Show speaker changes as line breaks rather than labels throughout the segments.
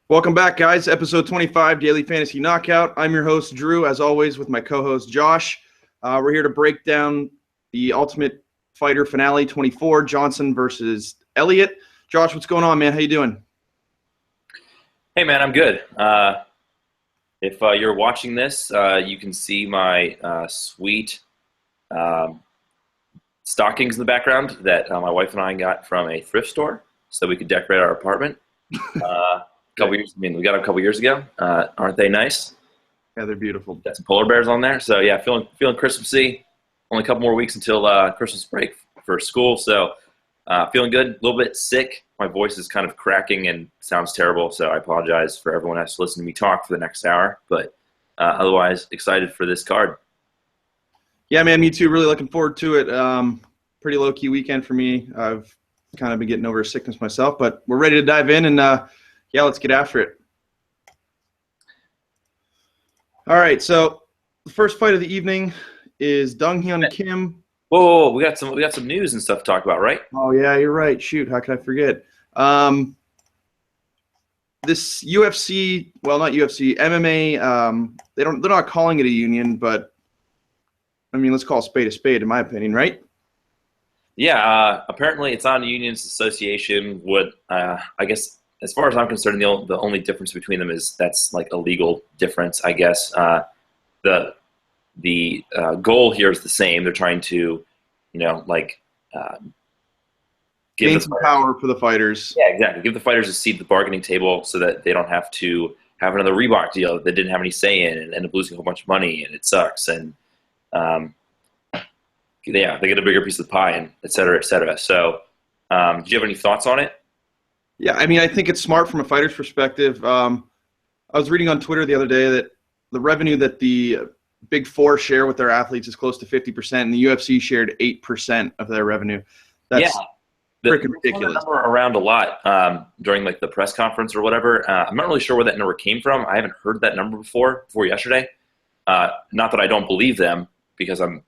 Welcome back, guys. Episode 25, Daily Fantasy Knockout. I'm your host, Drew, as always, with my co-host, Josh. We're here to break down the Ultimate Fighter Finale 24, Johnson versus Elliott. Josh, what's going on, man? How you doing?
Hey, man, I'm good. If you're watching this, you can see my sweet stockings in the background that my wife and I got from a thrift store so we could decorate our apartment. We got a couple years ago. Aren't they nice?
Yeah, they're beautiful.
Got some polar bears on there. So yeah, feeling Christmassy. Only a couple more weeks until Christmas break for school. So feeling good. A little bit sick. My voice is kind of cracking and sounds terrible. So I apologize for everyone who has to listen to me talk for the next hour. But otherwise, excited for this card.
Yeah, man, me too. Really looking forward to it. Pretty low-key weekend for me. I've kind of been getting over sickness myself, but we're ready to dive in and yeah, let's get after it. All right, so the first fight of the evening is Dong Hyun Kim.
Whoa, we got some news and stuff to talk about, right?
Oh yeah, you're right. Shoot, how could I forget? This UFC, well, not UFC, MMA. They're not calling it a union, but I mean, let's call a spade, in my opinion, right?
Yeah, apparently it's not a unions association. I guess, as far as I'm concerned, the only difference between them is that's like a legal difference, I guess. The goal here is the same. They're trying to,
Gain some power for the fighters.
Yeah, exactly. Give the fighters a seat at the bargaining table so that they don't have to have another Reebok deal that they didn't have any say in and end up losing a whole bunch of money, and it sucks. And yeah, they get a bigger piece of the pie, and et cetera, et cetera. So, do you have any thoughts on it?
Yeah, I mean, I think it's smart from a fighter's perspective. I was reading on Twitter the other day that the revenue that the Big Four share with their athletes is close to 50%, and the UFC shared 8% of their revenue. That's freaking ridiculous.
That number around a lot during like the press conference or whatever. I'm not really sure where that number came from. I haven't heard that number before yesterday. Not that I don't believe them, because I'm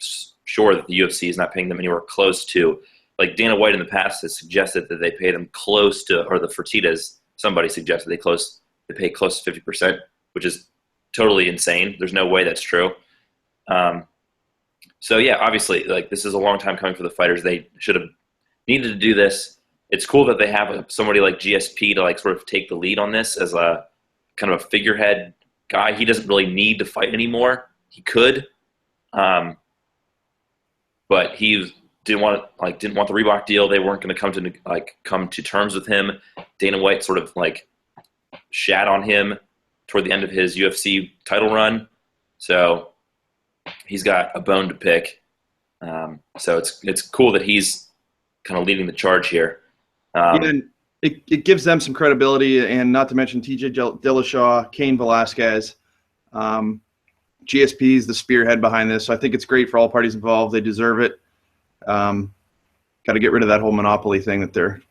sure that the UFC is not paying them anywhere close to. Like Dana White in the past has suggested that they pay them close to, or the Fertittas, somebody suggested they pay close to 50%, which is totally insane. There's no way that's true. So yeah, obviously, like, this is a long time coming for the fighters. They should have needed to do this. It's cool that they have somebody like GSP to like sort of take the lead on this as a kind of a figurehead guy. He doesn't really need to fight anymore. He could, but he didn't want the Reebok deal. They weren't going to come to terms with him. Dana White sort of like shat on him toward the end of his UFC title run. So he's got a bone to pick. So it's cool that he's kind of leading the charge here.
It gives them some credibility, and not to mention TJ Dillashaw, Cain Velasquez. GSP is the spearhead behind this, so I think it's great for all parties involved. They deserve it. Got to get rid of that whole monopoly thing that they're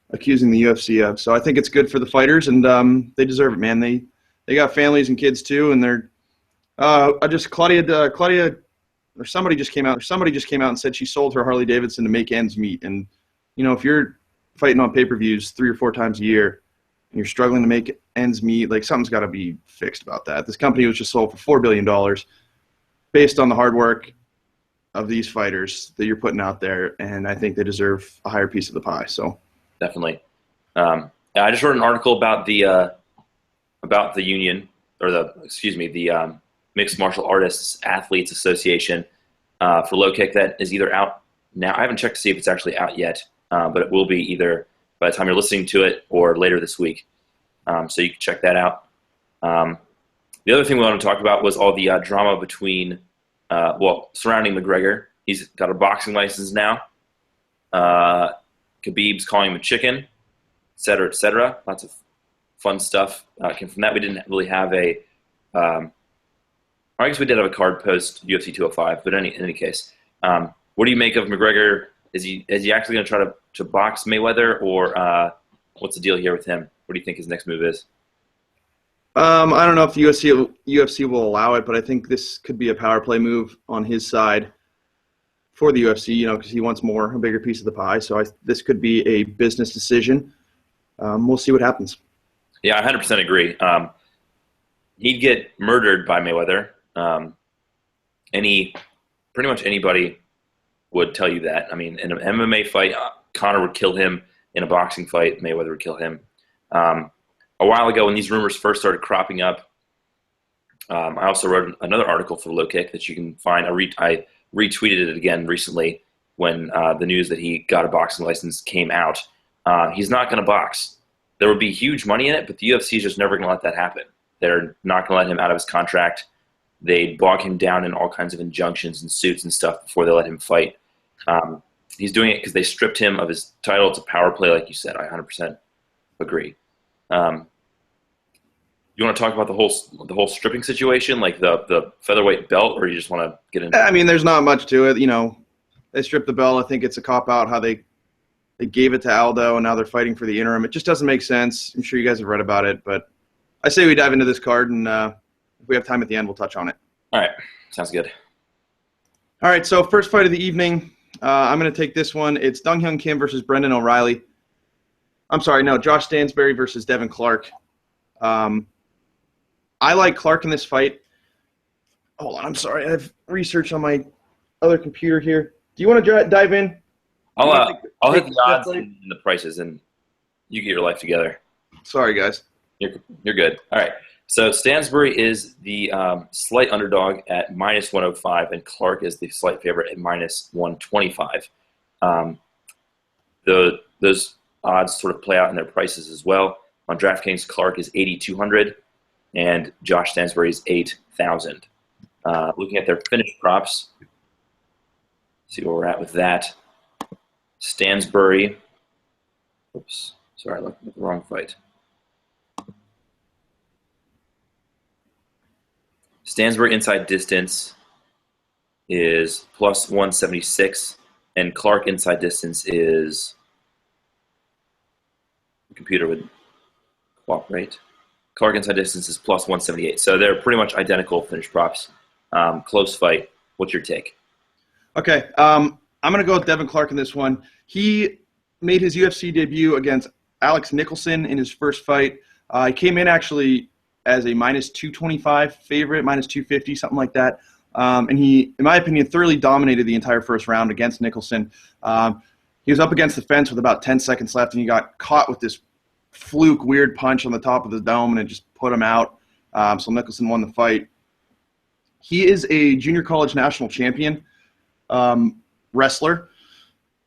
accusing the UFC of. So I think it's good for the fighters, and they deserve it, man. They got families and kids too, and they're Claudia or somebody just came out and said she sold her Harley Davidson to make ends meet. And you know, if you're fighting on pay-per-views 3 or 4 times a year and you're struggling to make ends meet, like, something's got to be fixed about that. This company was just sold for $4 billion based on the hard work of these fighters that you're putting out there, and I think they deserve a higher piece of the pie. So
definitely. I just wrote an article about the union, or the Mixed Martial Artists Athletes Association for low kick that is either out now. I haven't checked to see if it's actually out yet, but it will be either by the time you're listening to it or later this week. So you can check that out. The other thing we want to talk about was all the drama between, surrounding McGregor. He's got a boxing license now. Khabib's calling him a chicken, et cetera, et cetera. Lots of fun stuff came from that. We didn't really have I guess we did have a card post UFC 205, but in any case, what do you make of McGregor? Is he actually going to try to box Mayweather, or what's the deal here with him? What do you think his next move is?
I don't know if the UFC will allow it, but I think this could be a power play move on his side for the UFC, you know, because he wants a bigger piece of the pie. So this could be a business decision. We'll see what happens.
Yeah, I 100% agree. He'd get murdered by Mayweather. Pretty much anybody would tell you that. I mean, in an MMA fight, Conor would kill him. In a boxing fight, Mayweather would kill him. A while ago, when these rumors first started cropping up, I also wrote another article for Low Kick that you can find. I retweeted it again recently when the news that he got a boxing license came out. He's not going to box. There would be huge money in it, but the UFC is just never going to let that happen. They're not going to let him out of his contract. They bog him down in all kinds of injunctions and suits and stuff before they let him fight. He's doing it because they stripped him of his title. It's a power play, like you said. I 100% agree. You want to talk about the whole stripping situation, like the featherweight belt, or you just want to get into?
I mean, there's not much to it. You know, they stripped the belt. I think it's a cop out how they gave it to Aldo, and now they're fighting for the interim. It just doesn't make sense. I'm sure you guys have read about it, but I say we dive into this card, and if we have time at the end, we'll touch on it.
All right, sounds good.
All right, so first fight of the evening. I'm going to take this one. It's Dong Hyun Kim versus Brendan O'Reilly. I'm sorry, no, Josh Stansberry versus Devin Clark. I like Clark in this fight. Hold on, I'm sorry. I have research on my other computer here. Do you want to dive in?
I'll hit the odds and the prices, and you get your life together.
Sorry, guys.
You're good. All right. So Stansberry is the slight underdog at -105, and Clark is the slight favorite at -125. Those odds sort of play out in their prices as well. On DraftKings, Clark is 8,200, and Josh Stansberry is 8,000. Looking at their finish props, see where we're at with that. Stansberry, oops, sorry, I looked at the wrong fight. Stansberry inside distance is +176, and Clark inside distance is, the computer would cooperate. Clark inside distance is +178. So they're pretty much identical finish props. Close fight. What's your take?
Okay, I'm going to go with Devin Clark in this one. He made his UFC debut against Alex Nicholson in his first fight. He came in actually as a -225 favorite, -250, something like that. And he, in my opinion, thoroughly dominated the entire first round against Nicholson. He was up against the fence with about 10 seconds left, and he got caught with this fluke weird punch on the top of the dome, and it just put him out. So Nicholson won the fight. He is a junior college national champion wrestler.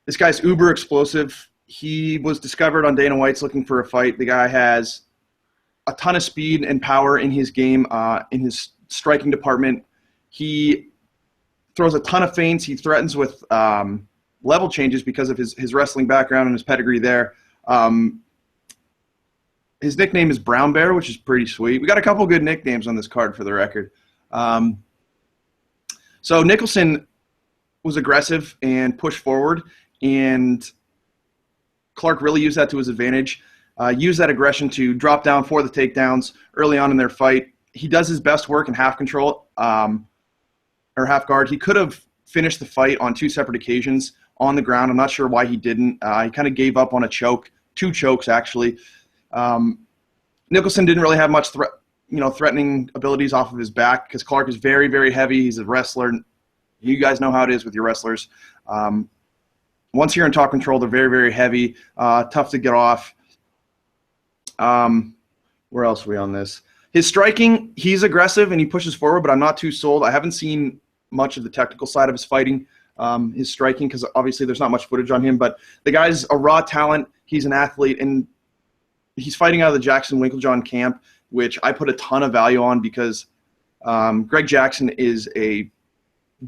This guy's uber explosive. He was discovered on Dana White's looking for a fight. The guy has a ton of speed and power in his game, in his striking department. He throws a ton of feints. He threatens with level changes because of his wrestling background and his pedigree there. His nickname is Brown Bear, which is pretty sweet. We got a couple good nicknames on this card for the record. So Nicholson was aggressive and pushed forward, and Clark really used that to his advantage. Used that aggression to drop down for the takedowns early on in their fight. He does his best work in half control or half guard. He could have finished the fight on two separate occasions on the ground. I'm not sure why he didn't. He kind of gave up on a choke, two chokes actually. Nicholson didn't really have much threatening abilities off of his back because Clark is very, very heavy. He's a wrestler. You guys know how it is with your wrestlers. Once you're in top control, they're very, very heavy, tough to get off. Where else are we on this? His striking, he's aggressive and he pushes forward, but I'm not too sold. I haven't seen much of the technical side of his fighting, his striking, because obviously there's not much footage on him. But the guy's a raw talent. He's an athlete, and he's fighting out of the Jackson Winklejohn camp, which I put a ton of value on because Greg Jackson is a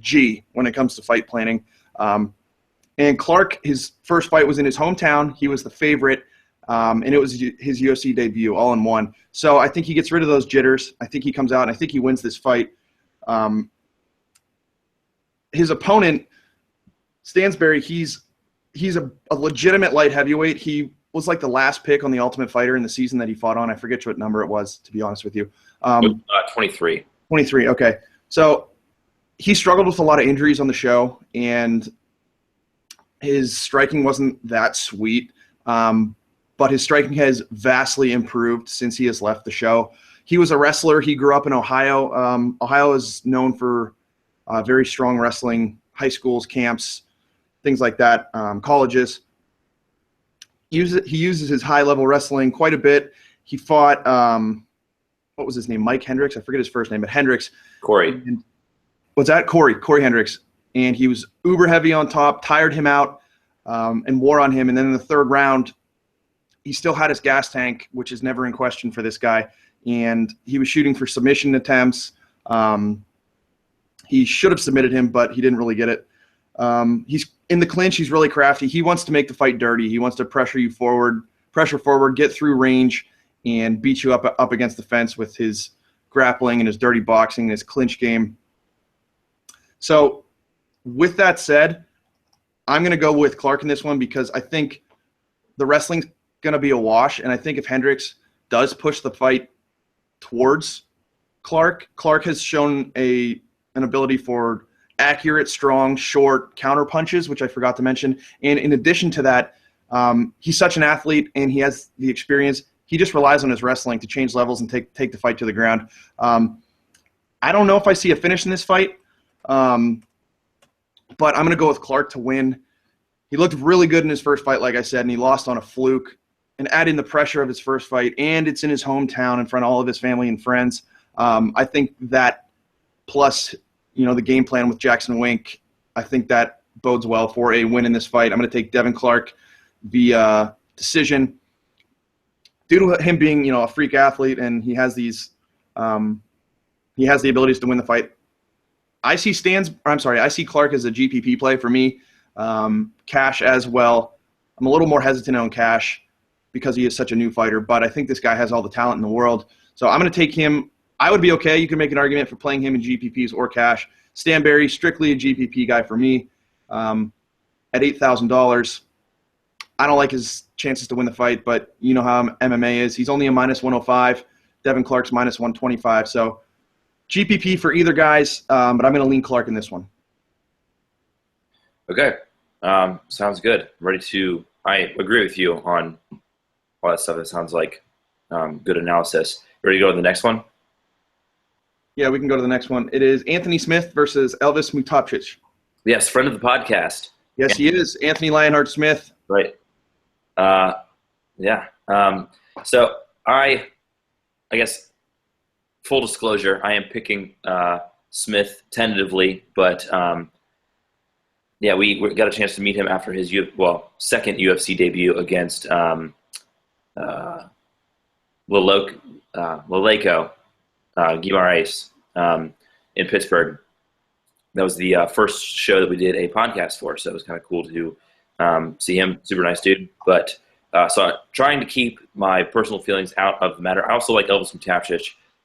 G when it comes to fight planning. And Clark, his first fight was in his hometown. He was the favorite. And it was his UFC debut all in one. So I think he gets rid of those jitters. I think he comes out, and I think he wins this fight. His opponent, Stansberry, he's a legitimate light heavyweight. He was like the last pick on the Ultimate Fighter in the season that he fought on. I forget what number it was, to be honest with you.
23.
23, okay. So he struggled with a lot of injuries on the show, and his striking wasn't that sweet. but his striking has vastly improved since he has left the show. He was a wrestler. He grew up in Ohio. Ohio is known for very strong wrestling, high schools, camps, things like that, colleges. He uses his high-level wrestling quite a bit. He fought, what was his name, Mike Hendricks? I forget his first name, but Hendricks.
Corey.
What's that? Corey Hendricks. And he was uber heavy on top, tired him out, and wore on him. And then in the third round, he still had his gas tank, which is never in question for this guy. And he was shooting for submission attempts. He should have submitted him, but he didn't really get it. He's in the clinch. He's really crafty. He wants to make the fight dirty. He wants to pressure forward, get through range, and beat you up against the fence with his grappling and his dirty boxing and his clinch game. So with that said, I'm going to go with Clark in this one because I think the wrestling's going to be a wash, and I think if Hendricks does push the fight towards Clark has shown an ability for accurate, strong, short counter punches, which I forgot to mention. And in addition to that, he's such an athlete and he has the experience. He just relies on his wrestling to change levels and take the fight to the ground. I don't know if I see a finish in this fight, but I'm going to go with Clark to win. He looked really good in his first fight, like I said, and he lost on a fluke. And add in the pressure of his first fight, and it's in his hometown in front of all of his family and friends. I think that plus, the game plan with Jackson Wink, I think that bodes well for a win in this fight. I'm going to take Devin Clark via decision. Due to him being, a freak athlete and he has the abilities to win the fight. I see Clark as a GPP play for me. Cash as well. I'm a little more hesitant on Cash because he is such a new fighter, but I think this guy has all the talent in the world. So I'm going to take him. I would be okay. You can make an argument for playing him in GPPs or cash. Stanberry, strictly a GPP guy for me at $8,000. I don't like his chances to win the fight, but you know how MMA is. He's only a minus 105. Devin Clark's minus 125. So GPP for either guys, but I'm going to lean Clark in this one.
Okay. Sounds good. I agree with you on all that stuff. It sounds like good analysis. Ready to go to the next one?
Yeah, we can go to the next one. It is Anthony Smith versus Elvis Mutapcic.
Yes, friend of the podcast.
Yes, he is. Anthony Lionheart Smith.
Right. Yeah. So I guess, full disclosure, I am picking Smith tentatively, but we got a chance to meet him after his second UFC debut against Leleco Guimaraes in Pittsburgh. That was the first show that we did a podcast for, so it was kind of cool to see him. Super nice dude. But so trying to keep my personal feelings out of the matter. I also like Elvis Mutapcic,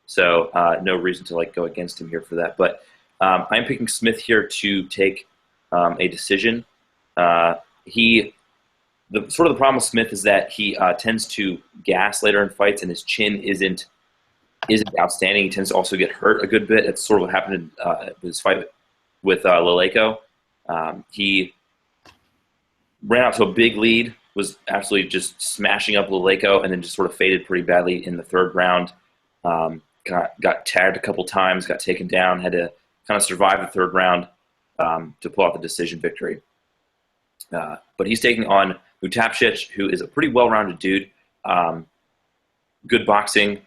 so no reason to go against him here for that. But I'm picking Smith here to take a decision. The problem with Smith is that he tends to gas later in fights, and his chin isn't outstanding. He tends to also get hurt a good bit. That's sort of what happened in his fight with Leleco. He ran out to a big lead, was absolutely just smashing up Leleco, and then just sort of faded pretty badly in the third round. Got tagged a couple times, got taken down, had to kind of survive the third round to pull out the decision victory. But he's taking on Mutapcic, who is a pretty well-rounded dude. Good boxing.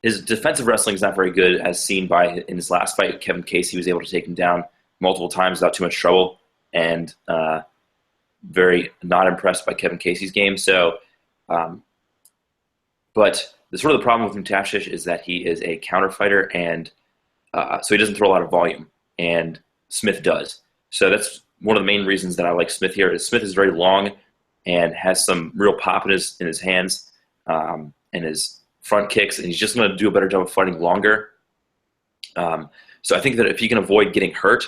His defensive wrestling is not very good, as seen in his last fight with Kevin Casey. He was able to take him down multiple times without too much trouble, and very not impressed by Kevin Casey's game. So, but the problem with Mutapcic is that he is a counter fighter, and so he doesn't throw a lot of volume, and Smith does. So that's one of the main reasons that I like Smith here. Is Smith is very long and has some real pop in his hands and his front kicks, and he's just going to do a better job of fighting longer. So I think that if he can avoid getting hurt,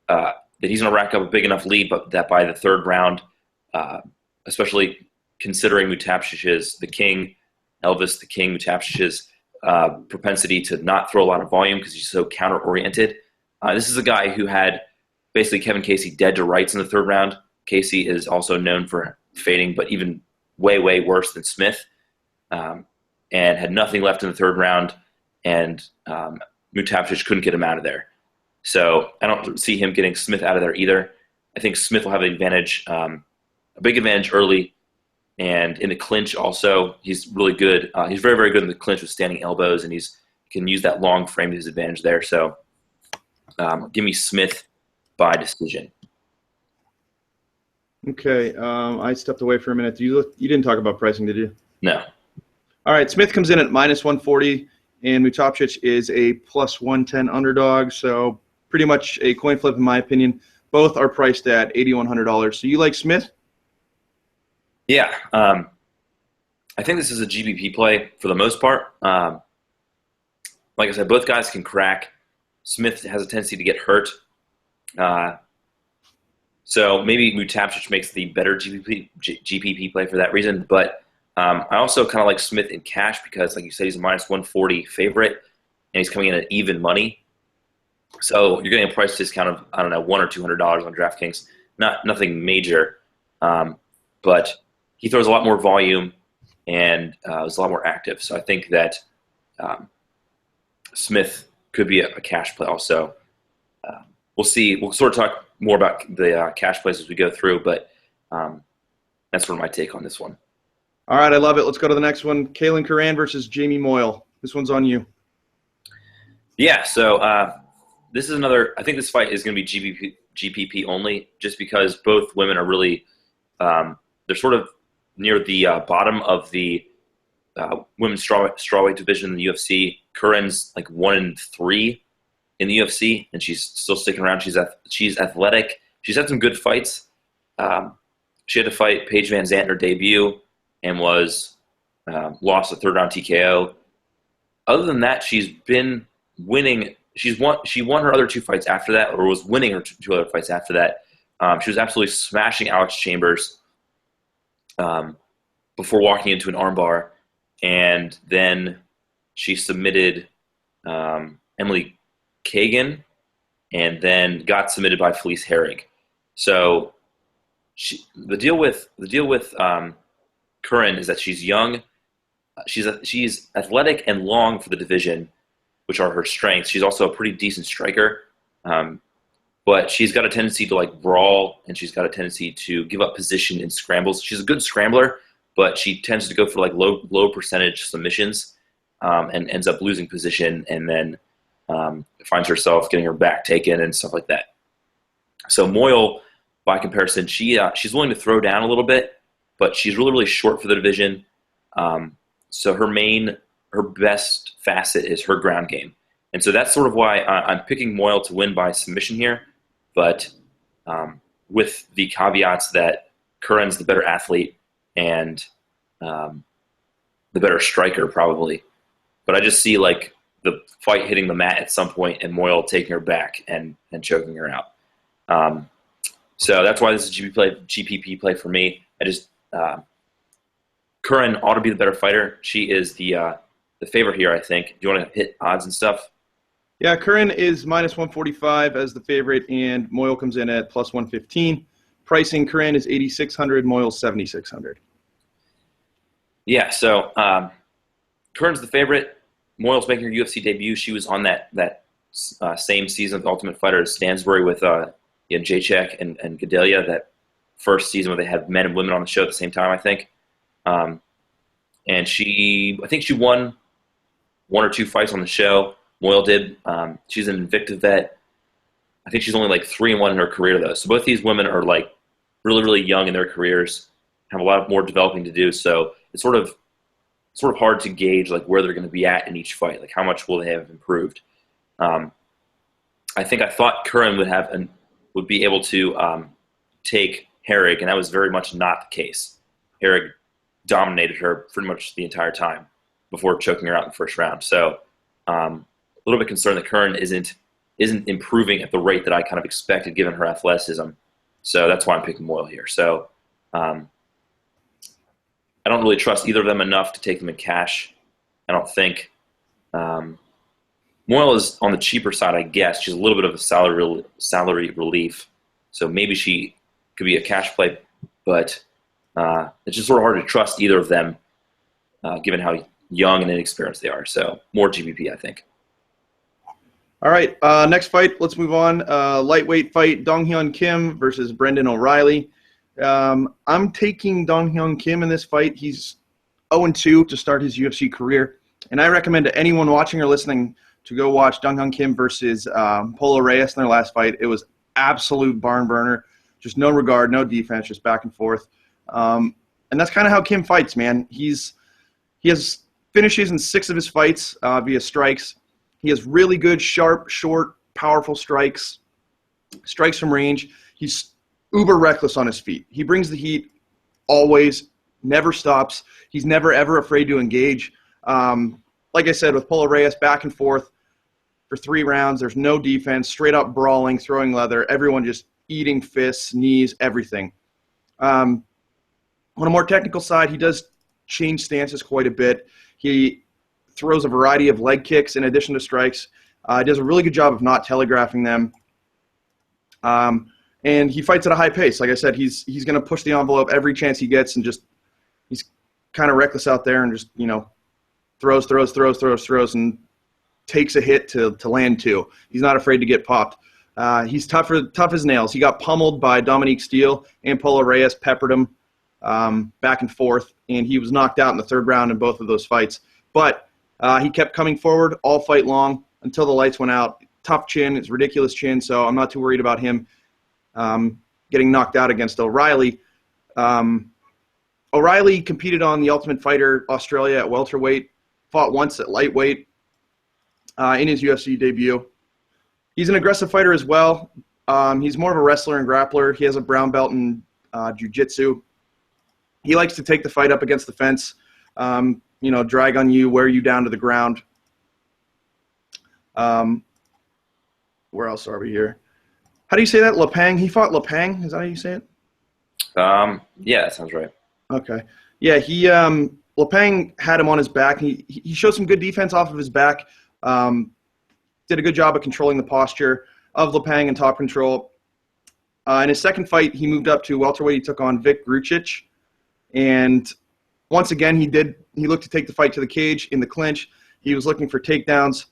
that he's going to rack up a big enough lead, but that by the third round, especially considering Mutapcic's Elvis the King Mutapcic's propensity to not throw a lot of volume because he's so counter-oriented. This is a guy who had basically Kevin Casey dead to rights in the third round. Casey is also known for fading, but even way, way worse than Smith, and had nothing left in the third round, and Mutapcic couldn't get him out of there. So I don't see him getting Smith out of there either. I think Smith will have an advantage, a big advantage early, and in the clinch also. He's really good. He's very, very good in the clinch with standing elbows, and he can use that long frame to his advantage there. So give me Smith by decision.
Okay, I stepped away for a minute. You didn't talk about pricing, did you?
No.
All right, Smith comes in at -140, and Mutapcic is a +110 underdog. So pretty much a coin flip in my opinion. Both are priced at $8,100. So you like Smith?
Yeah. I think this is a GPP play for the most part. Like I said, both guys can crack. Smith has a tendency to get hurt. So maybe Mutapcic makes the better GPP play for that reason. But I also kind of like Smith in cash because, like you said, he's a -140 favorite, and he's coming in at even money. So you're getting a price discount of, I don't know, $100 or $200 on DraftKings. Nothing major, but he throws a lot more volume and is a lot more active. So I think that Smith could be a cash play also. We'll see. We'll sort of talk more about the cash plays as we go through, but that's sort of my take on this one.
All right, I love it. Let's go to the next one. Kaylin Curran versus Jamie Moyle. This one's on you.
Yeah, so this is another – I think this fight is going to be GPP only just because both women are really they're sort of near the bottom of the women's strawweight division in the UFC. Curran's like 1-3 in the UFC, and she's still sticking around. She's athletic. She's had some good fights. She had to fight Paige Van Zant in her debut and was lost a third-round TKO. Other than that, she's been winning. She won her other two fights after that, or was winning her two other fights after that. She was absolutely smashing Alex Chambers before walking into an armbar, and then she submitted Emily Kagan, and then got submitted by Felice Herrig. So the deal with Curran is that she's young, she's athletic and long for the division, which are her strengths. She's also a pretty decent striker, but she's got a tendency to like brawl, and she's got a tendency to give up position in scrambles. She's a good scrambler, but she tends to go for like low percentage submissions, and ends up losing position, and then finds herself getting her back taken and stuff like that. So Moyle, by comparison, she's willing to throw down a little bit, but she's really, really short for the division. So her best facet is her ground game. And so that's sort of why I'm picking Moyle to win by submission here, but with the caveats that Curran's the better athlete and the better striker probably. But I just see like the fight hitting the mat at some point and Moyle taking her back and choking her out. So that's why this is GPP play for me. Curran ought to be the better fighter. She is the favorite here, I think. Do you want to hit odds and stuff?
Yeah, Curran is -145 as the favorite, and Moyle comes in at +115. Pricing, Curran is $8,600, Moyle $7,600.
Yeah, so Curran's the favorite. Moyle's making her UFC debut. She was on that same season of The Ultimate Fighter as Stansbury with Jacek and Gadelia, that first season where they had men and women on the show at the same time, I think. And I think she won one or two fights on the show. Moyle did. She's an Invicta vet. I think she's only like 3-1 in her career, though. So both these women are like really, really young in their careers, have a lot more developing to do. So it's sort of hard to gauge like where they're going to be at in each fight. Like how much will they have improved? I thought Curran would be able to take Herrig, and that was very much not the case. Herrig dominated her pretty much the entire time before choking her out in the first round. So a little bit concerned that Curran isn't improving at the rate that I kind of expected given her athleticism. So that's why I'm picking Moyle here. So I don't really trust either of them enough to take them in cash. I don't think. Moyle is on the cheaper side, I guess. She's a little bit of a salary relief. So maybe she could be a cash play, but It's just sort of hard to trust either of them, given how young and inexperienced they are. So more GPP, I think.
All right, next fight. Let's move on. Lightweight fight: Dong-Hyun Kim versus Brendan O'Reilly. I'm taking Dong-Hyun Kim in this fight. He's 0-2 to start his UFC career, and I recommend to anyone watching or listening to go watch Dong-Hyun Kim versus Polo Reyes in their last fight. It was absolute barn burner, just no regard, no defense, just back and forth. And that's kind of how Kim fights, man. He has finishes in 6 of his fights via strikes. He has really good, sharp, short, powerful strikes from range. He's uber reckless on his feet. He brings the heat always, never stops. He's never, ever afraid to engage. Like I said, with Polo Reyes, back and forth for 3 rounds. There's no defense, straight up brawling, throwing leather, everyone just eating fists, knees, everything. On a more technical side, he does change stances quite a bit. He throws a variety of leg kicks in addition to strikes. He does a really good job of not telegraphing them. And he fights at a high pace. Like I said, he's going to push the envelope every chance he gets, and he's kind of reckless out there and just, throws, and takes a hit to land 2. He's not afraid to get popped. He's tough as nails. He got pummeled by Dominique Steele, and Polo Reyes peppered him back and forth, and he was knocked out in the 3rd round in both of those fights. But he kept coming forward all fight long until the lights went out. Tough chin. It's ridiculous chin, so I'm not too worried about him getting knocked out against O'Reilly. O'Reilly competed on the Ultimate Fighter Australia at welterweight, fought once at lightweight in his UFC debut. He's an aggressive fighter as well. He's more of a wrestler and grappler. He has a brown belt in jiu-jitsu. He likes to take the fight up against the fence, drag on you, wear you down to the ground. Where else are we here? How do you say that? Lepang? He fought Lepang? Is that how you say it?
Yeah, that sounds right.
Okay. Yeah, Lepang had him on his back. He showed some good defense off of his back. Did a good job of controlling the posture of Lepang and top control. In his second fight, he moved up to welterweight. He took on Vic Grucic. And once again, he looked to take the fight to the cage in the clinch. He was looking for takedowns.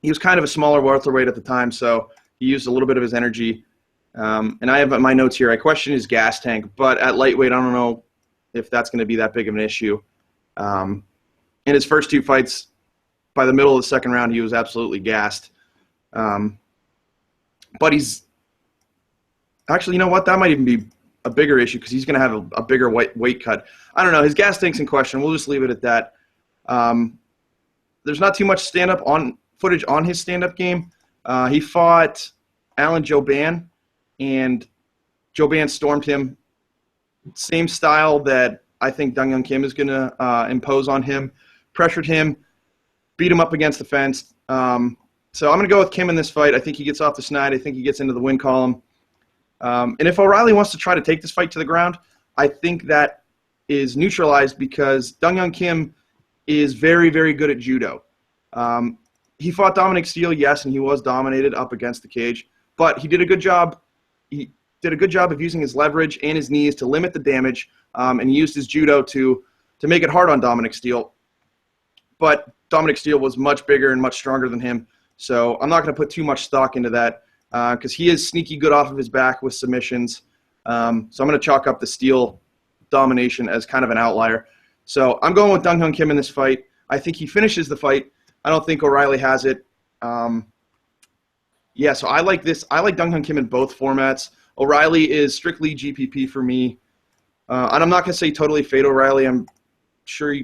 He was kind of a smaller welterweight at the time, so he used a little bit of his energy. And I have my notes here. I question his gas tank, but at lightweight, I don't know if that's going to be that big of an issue. In his first 2 fights, by the middle of the 2nd round, he was absolutely gassed. But he's – actually, you know what? That might even be a bigger issue because he's going to have a bigger weight cut. I don't know. His gas tank's in question. We'll just leave it at that. There's not too much footage on his stand-up game. He fought Alan Jouban, and Jouban stormed him. Same style that I think Dong-Hyun Kim is going to impose on him. Pressured him, beat him up against the fence. So I'm going to go with Kim in this fight. I think he gets off the schneid. I think he gets into the win column. And if O'Reilly wants to try to take this fight to the ground, I think that is neutralized because Dong-Hyun Kim is very, very good at judo. He fought Dominic Steele, yes, and he was dominated up against the cage, but he did a good job. He did a good job of using his leverage and his knees to limit the damage, and he used his judo to make it hard on Dominic Steele. But Dominic Steele was much bigger and much stronger than him, so I'm not going to put too much stock into that because he is sneaky good off of his back with submissions. So I'm going to chalk up the Steele domination as kind of an outlier. So I'm going with Dong-Hyun Kim in this fight. I think he finishes the fight. I don't think O'Reilly has it. Yeah, so I like this. I like Dong-Hyun Kim in both formats. O'Reilly is strictly GPP for me. And I'm not going to say totally fade O'Reilly. I'm sure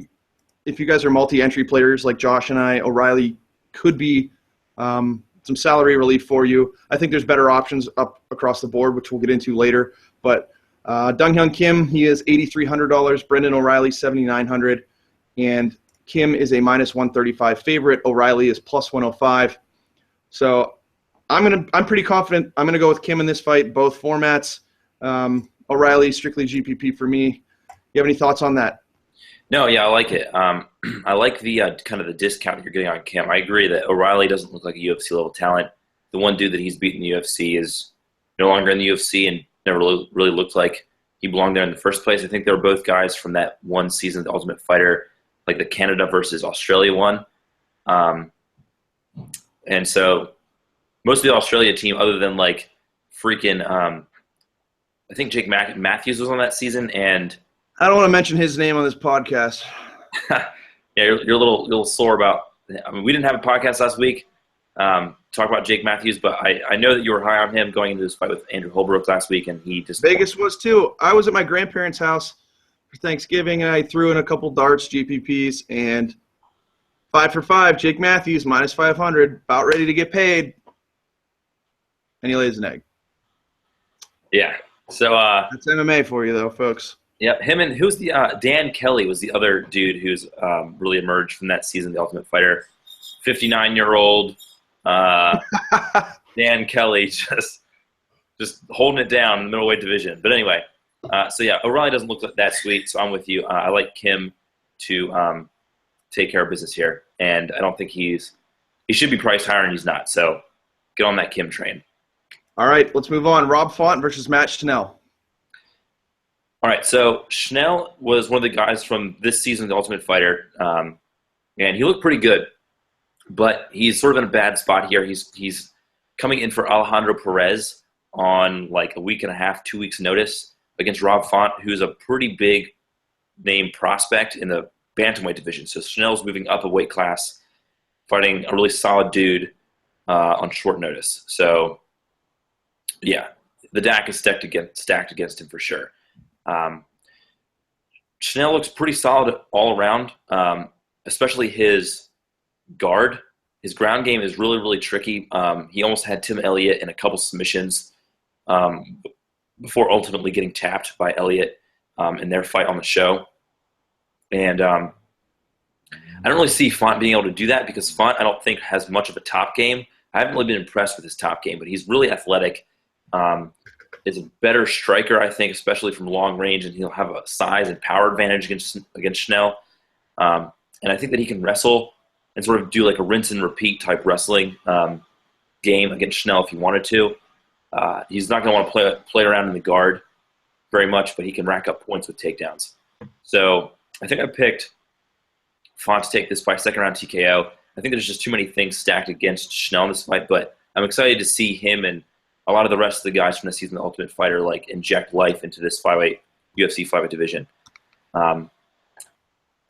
if you guys are multi-entry players like Josh and I, O'Reilly could be some salary relief for you. I think there's better options up across the board, which we'll get into later. But Dong-Hyun Kim, he is $8,300. Brendan O'Reilly, $7,900. And Kim is a minus 135 favorite. O'Reilly is plus 105. So I'm pretty confident. I'm gonna go with Kim in this fight, both formats. O'Reilly strictly GPP for me. You have any thoughts on that?
No, yeah, I like it. I like the kind of the discount you're getting on Kim. I agree that O'Reilly doesn't look like a UFC level talent. The one dude that he's beaten in the UFC is no longer in the UFC and never really looked like he belonged there in the first place. I think they were both guys from that one season of The Ultimate Fighter, like the Canada versus Australia one. And so most of the Australia team, other than like freaking, I think Jake Matthews was on that season, and
I don't want to mention his name on this podcast.
yeah, you're a little sore about. I mean, we didn't have a podcast last week talk about Jake Matthews, but I know that you were high on him going into this fight with Andrew Holbrook last week, and he just
Vegas was too. I was at my grandparents' house for Thanksgiving, and I threw in a couple darts, GPPs, and 5 for 5, Jake Matthews minus 500, about ready to get paid, and he lays an egg.
Yeah. So
that's MMA for you, though, folks.
Yep, him and who's the Dan Kelly was the other dude who's really emerged from that season, The Ultimate Fighter. 59-year-old Dan Kelly just holding it down in the middleweight division. But anyway, so yeah, O'Reilly doesn't look that sweet, so I'm with you. I like Kim to take care of business here, and I don't think he should be priced higher, and he's not. So get on that Kim train.
All right, let's move on. Rob Font versus Matt Schnell.
All right, so Schnell was one of the guys from this season of The Ultimate Fighter, and he looked pretty good, but he's sort of in a bad spot here. He's coming in for Alejandro Perez on like a week and a half, 2 weeks' notice against Rob Font, who's a pretty big name prospect in the bantamweight division. So Schnell's moving up a weight class, fighting a really solid dude on short notice. So, yeah, the deck is stacked against him for sure. Schnell looks pretty solid all around, especially his guard. His ground game is really, really tricky. He almost had Tim Elliott in a couple submissions before ultimately getting tapped by Elliott in their fight on the show. And I don't really see Font being able to do that because Font, I don't think, has much of a top game. I haven't really been impressed with his top game, but he's really athletic. Is a better striker, I think, especially from long range, and he'll have a size and power advantage against Schnell. And I think that he can wrestle and sort of do like a rinse and repeat type wrestling game against Schnell if he wanted to. He's not going to want to play around in the guard very much, but he can rack up points with takedowns. So I think I picked Font to take this fight, second round TKO. I think there's just too many things stacked against Schnell in this fight, but I'm excited to see him and a lot of the rest of the guys from the season of The Ultimate Fighter like inject life into this UFC flyweight division.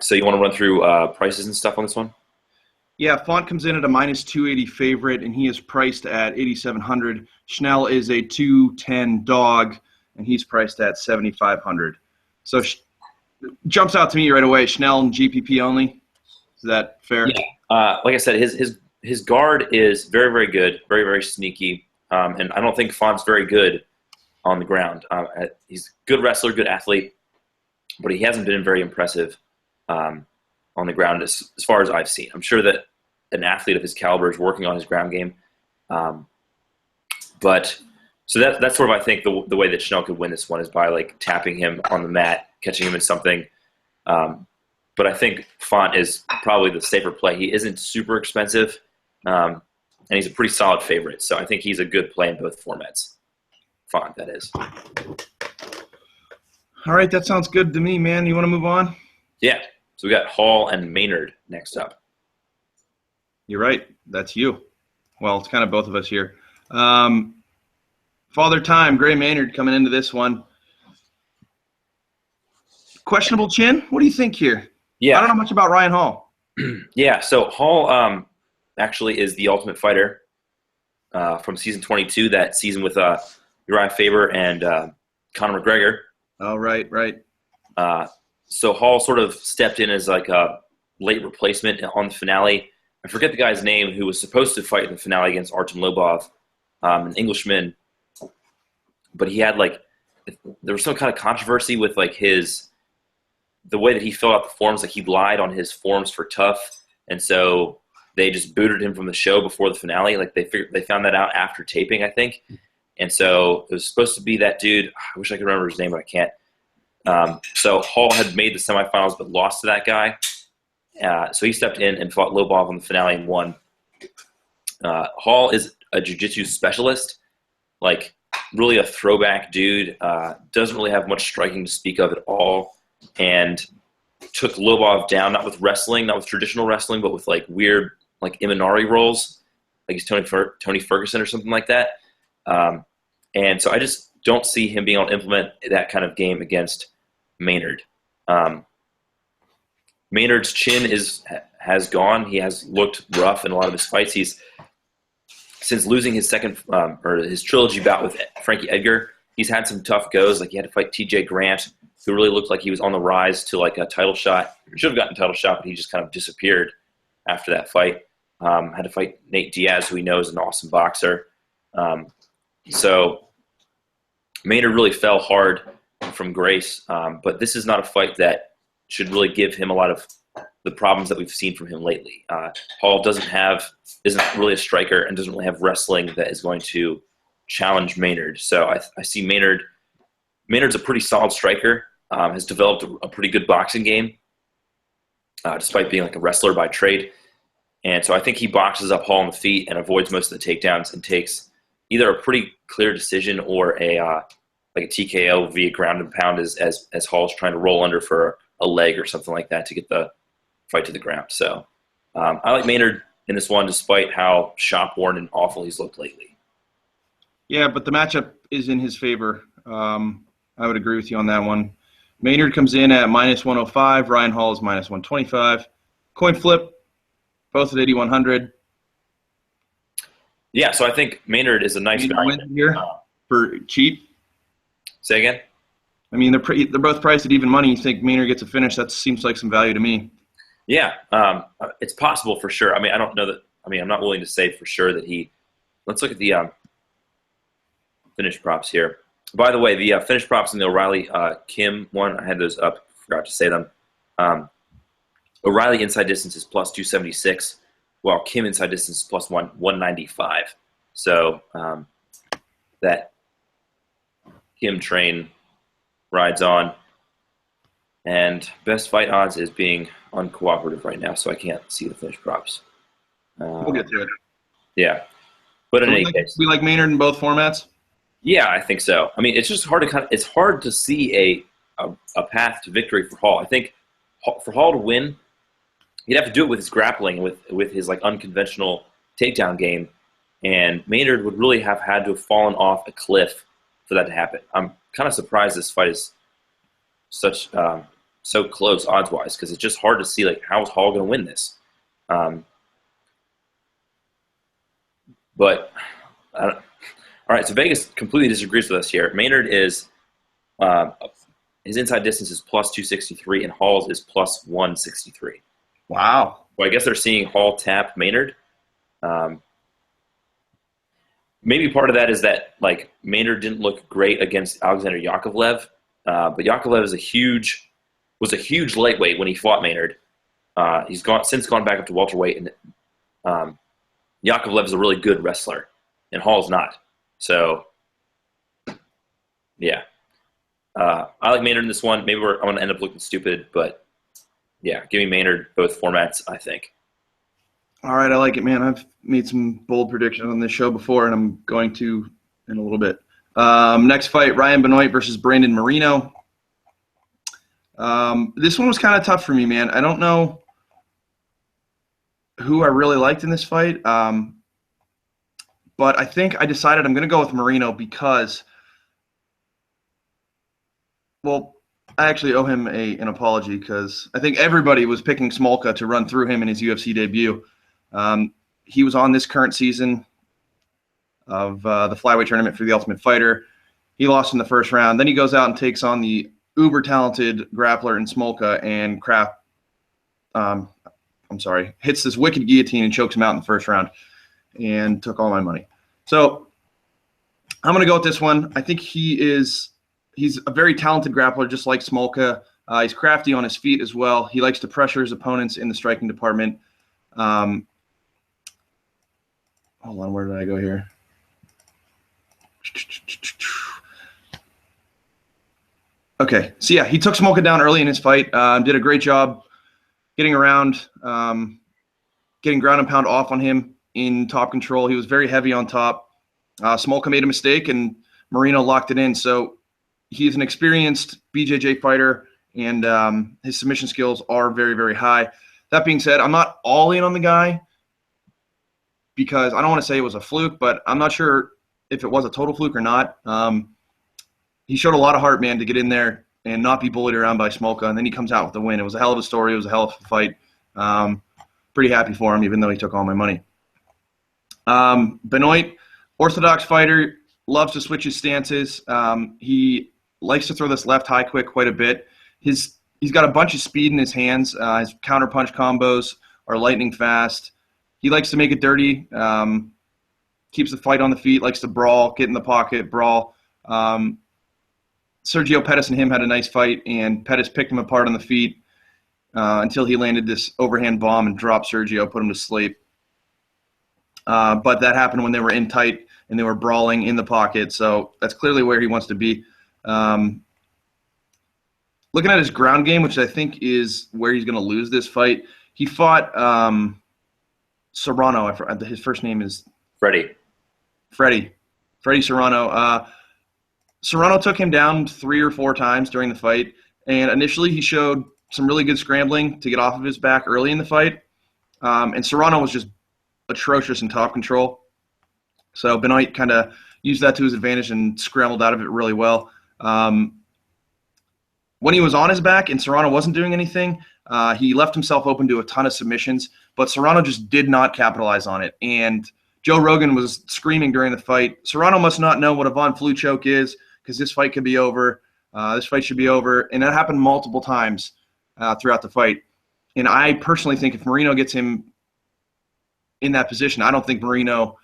So you want to run through prices and stuff on this one?
Yeah, Font comes in at a minus 280 favorite, and he is priced at 8,700. Schnell is a 210 dog, and he's priced at 7,500. So jumps out to me right away. Schnell and GPP only. Is that fair?
Yeah. Like I said, his guard is very, very good, very, very sneaky. And I don't think Font's very good on the ground. He's a good wrestler, good athlete, but he hasn't been very impressive on the ground as far as I've seen. I'm sure that an athlete of his caliber is working on his ground game. But so that's sort of, I think, the way that Schnell could win this one is by like tapping him on the mat, catching him in something. But I think Font is probably the safer play. He isn't super expensive. And he's a pretty solid favorite. So I think he's a good play in both formats. Font, that is.
All right, that sounds good to me, man. You want to move on?
Yeah. So we got Hall and Maynard next up.
You're right. That's you. Well, it's kind of both of us here. Father Time, Gray Maynard coming into this one. Questionable chin? What do you think here?
Yeah.
I don't know much about Ryan Hall.
Yeah, so Hall actually is the Ultimate Fighter from season 22, that season with Uriah Faber and Conor McGregor.
Oh, right.
So Hall sort of stepped in as like a late replacement on the finale. I forget the guy's name who was supposed to fight in the finale against Artem Lobov, an Englishman. But he had there was some kind of controversy with like the way that he filled out the forms. Like he lied on his forms for TUF, and so they just booted him from the show before the finale. Like they found that out after taping, I think. And so it was supposed to be that dude. I wish I could remember his name, but I can't. So Hall had made the semifinals but lost to that guy. So he stepped in and fought Lobov on the finale and won. Hall is a jiu-jitsu specialist. Like really a throwback dude. Doesn't really have much striking to speak of at all, and took Lobov down not with wrestling, not with traditional wrestling, but with like weird like Imanari rolls, like he's Tony Ferguson or something like that. And so I just don't see him being able to implement that kind of game against Maynard. Maynard's chin has gone. He has looked rough in a lot of his fights. He's since losing his his trilogy bout with Frankie Edgar, he's had some tough goes. Like he had to fight TJ Grant, who really looked like he was on the rise to like a title shot. He should have gotten a title shot, but he just kind of disappeared after that fight. Had to fight Nate Diaz, who we know is an awesome boxer. So Maynard really fell hard from grace, but this is not a fight that should really give him a lot of the problems that we've seen from him lately. Hall isn't really a striker and doesn't really have wrestling that is going to challenge Maynard. So I see Maynard's a pretty solid striker, has developed a pretty good boxing game, despite being like a wrestler by trade. And so I think he boxes up Hall on the feet and avoids most of the takedowns and takes either a pretty clear decision or like a TKO via ground and pound as Hall's trying to roll under for a leg or something like that to get the fight to the ground. So I like Maynard in this one, despite how shop-worn and awful he's looked lately.
Yeah, but the matchup is in his favor. I would agree with you on that one. Maynard comes in at -105. Ryan Hall is -125. Coin flip, both at 8,100.
Yeah, so I think Maynard is a nice value
here for cheap.
Say again?
I mean, they're both priced at even money. You think Maynard gets a finish? That seems like some value to me.
Yeah, it's possible for sure. I mean, I don't know that. I mean, I'm not willing to say for sure that he. Let's look at the finish props here. By the way, the finish props in the O'Reilly Kim one, I had those up. Forgot to say them. O'Reilly inside distance is +276, while Kim inside distance is +195. So that Kim train rides on. And best fight odds is being uncooperative right now, so I can't see the finish props.
We'll get to it.
Yeah. But in any case.
We like Maynard in both formats?
Yeah, I think so. I mean, it's just hard to it's hard to see a path to victory for Hall. I think for Hall to win, he'd have to do it with his grappling, with his like unconventional takedown game, and Maynard would really have had to have fallen off a cliff for that to happen. I'm kind of surprised this fight is such so close odds-wise, because it's just hard to see like how is Hall going to win this. But all right, so Vegas completely disagrees with us here. Maynard is his inside distance is +263, and Hall's is +163.
Wow.
Well, I guess they're seeing Hall tap Maynard. Maybe part of that is that like Maynard didn't look great against Alexander Yakovlev, but Yakovlev was a huge lightweight when he fought Maynard. He's since gone back up to welterweight, and Yakovlev is a really good wrestler, and Hall's not. So, yeah. I like Maynard in this one. Maybe I'm going to end up looking stupid, but yeah, give me Maynard both formats, I think.
All right, I like it, man. I've made some bold predictions on this show before, and I'm going to in a little bit. Next fight, Ryan Benoit versus Brandon Moreno. This one was kind of tough for me, man. I don't know who I really liked in this fight, but I think I decided I'm going to go with Moreno because, well, I actually owe him an apology because I think everybody was picking Smolka to run through him in his UFC debut. He was on this current season of the flyweight tournament for the Ultimate Fighter. He lost in the first round. Then he goes out and takes on the uber-talented grappler in Smolka and hits this wicked guillotine and chokes him out in the first round and took all my money. So I'm going to go with this one. I think he's a very talented grappler, just like Smolka. He's crafty on his feet as well. He likes to pressure his opponents in the striking department. Hold on, where did I go here? Okay, so yeah, he took Smolka down early in his fight. Did a great job getting around, getting ground and pound off on him in top control. He was very heavy on top. Smolka made a mistake and Moreno locked it in. So he's an experienced BJJ fighter, and his submission skills are very, very high. That being said, I'm not all in on the guy because I don't want to say it was a fluke, but I'm not sure if it was a total fluke or not. He showed a lot of heart, man, to get in there and not be bullied around by Smolka, and then he comes out with the win. It was a hell of a story. It was a hell of a fight. Pretty happy for him, even though he took all my money. Benoit, orthodox fighter, loves to switch his stances. He likes to throw this left high quick quite a bit. He's got a bunch of speed in his hands. His counterpunch combos are lightning fast. He likes to make it dirty, keeps the fight on the feet, likes to brawl, get in the pocket, brawl. Sergio Pettis and him had a nice fight, and Pettis picked him apart on the feet until he landed this overhand bomb and dropped Sergio, put him to sleep. But that happened when they were in tight and they were brawling in the pocket, so that's clearly where he wants to be. Looking at his ground game, which I think is where he's going to lose this fight, he fought Serrano. His first name is
Freddie
Serrano. Serrano took him down 3 or 4 times during the fight, and initially he showed some really good scrambling to get off of his back early in the fight, and Serrano was just atrocious in top control. So Benoit kind of used that to his advantage and scrambled out of it really well. When he was on his back and Serrano wasn't doing anything, he left himself open to a ton of submissions, but Serrano just did not capitalize on it. And Joe Rogan was screaming during the fight, Serrano must not know what a Von Flue choke is because this fight could be over. This fight should be over. And that happened multiple times throughout the fight. And I personally think if Moreno gets him in that position, I don't think Moreno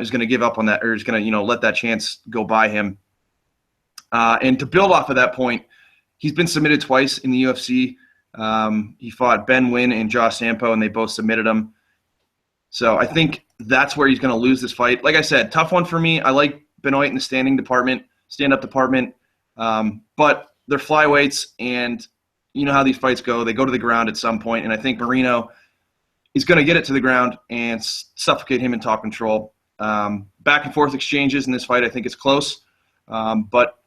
is going to give up on that or is going to let that chance go by him. And to build off of that point, he's been submitted twice in the UFC. He fought Ben Wynn and Josh Sampo, and they both submitted him. So I think that's where he's going to lose this fight. Like I said, tough one for me. I like Benoit in the stand-up department. But they're flyweights, and you know how these fights go. They go to the ground at some point, and I think Moreno is going to get it to the ground and suffocate him in top control. Back and forth exchanges in this fight, I think it's close. But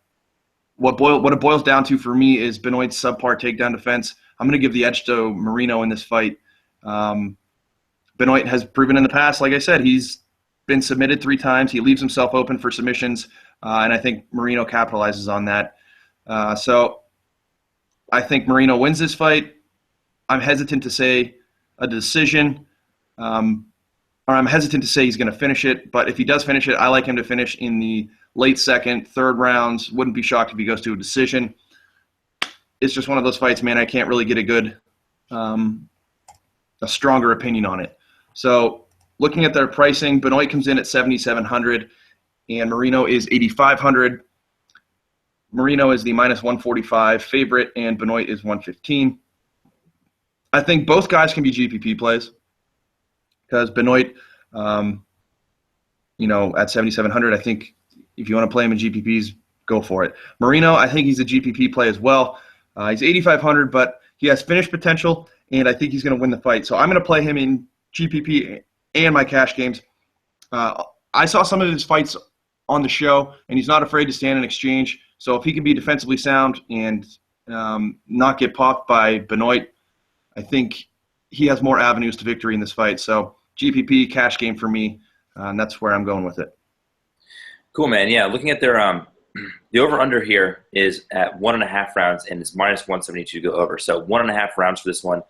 what it boils down to for me is Benoit's subpar takedown defense. I'm going to give the edge to Moreno in this fight. Benoit has proven in the past, like I said, he's been submitted 3 times. He leaves himself open for submissions, and I think Moreno capitalizes on that. So I think Moreno wins this fight. I'm hesitant to say a decision, or I'm hesitant to say he's going to finish it, but if he does finish it, I like him to finish in the late second, third rounds. Wouldn't be shocked if he goes to a decision. It's just one of those fights, man. I can't really get a stronger opinion on it. So looking at their pricing, Benoit comes in at $7,700 and Moreno is $8,500. Moreno is the minus 145 favorite and Benoit is 115. I think both guys can be GPP plays because Benoit, at 7,700, I think if you want to play him in GPPs, go for it. Moreno, I think he's a GPP play as well. He's 8,500, but he has finish potential, and I think he's going to win the fight. So I'm going to play him in GPP and my cash games. I saw some of his fights on the show, and he's not afraid to stand and exchange. So if he can be defensively sound and not get popped by Benoit, I think he has more avenues to victory in this fight. So GPP, cash game for me, and that's where I'm going with it.
Cool, man. Yeah, looking at their the over-under here is at 1.5 rounds, and it's minus 172 to go over. So 1.5 rounds for this one.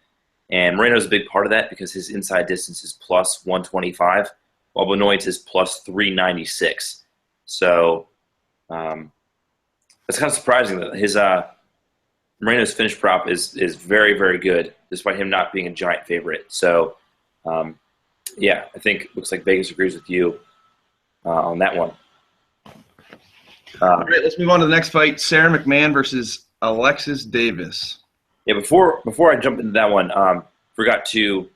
And Moreno's a big part of that because his inside distance is plus 125, while Benoit's is plus 396. So that's kind of surprising that his Moreno's finish prop is very, very good, despite him not being a giant favorite. So, yeah, I think it looks like Vegas agrees with you on that one.
All right, let's move on to the next fight, Sarah McMahon versus Alexis Davis.
Yeah, before I jump into that one, forgot to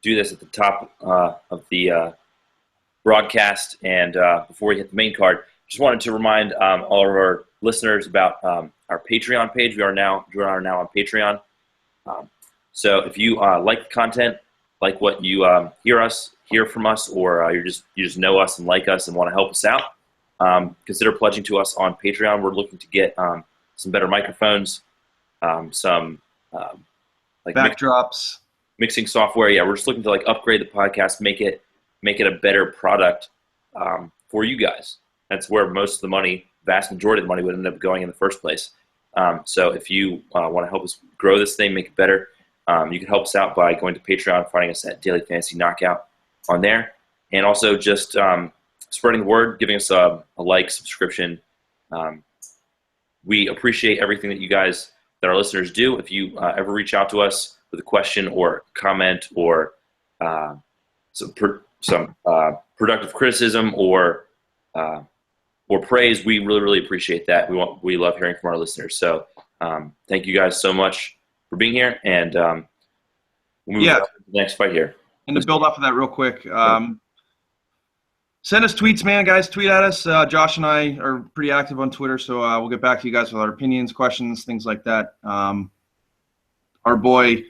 do this at the top of the broadcast, and before we hit the main card, just wanted to remind all of our listeners about our Patreon page. We are now on Patreon. So if you like the content, like what you hear from us, or you just know us and like us and want to help us out, consider pledging to us on Patreon. We're looking to get some better microphones, some like
backdrops,
mixing software. Yeah, we're just looking to like upgrade the podcast, make it a better product for you guys. That's where most of the money, vast majority of the money, would end up going in the first place. So if you want to help us grow this thing, make it better, you can help us out by going to Patreon, finding us at Daily Fantasy Knockout on there, and also just spreading the word, giving us a like, subscription. We appreciate everything that you guys, that our listeners do. If you ever reach out to us with a question or comment or some productive criticism or praise, we really, really appreciate that. We love hearing from our listeners. So thank you guys so much for being here, and we'll move on to the next fight here.
And to build off of that real quick, send us tweets, man, guys. Tweet at us. Josh and I are pretty active on Twitter, so we'll get back to you guys with our opinions, questions, things like that. Our boy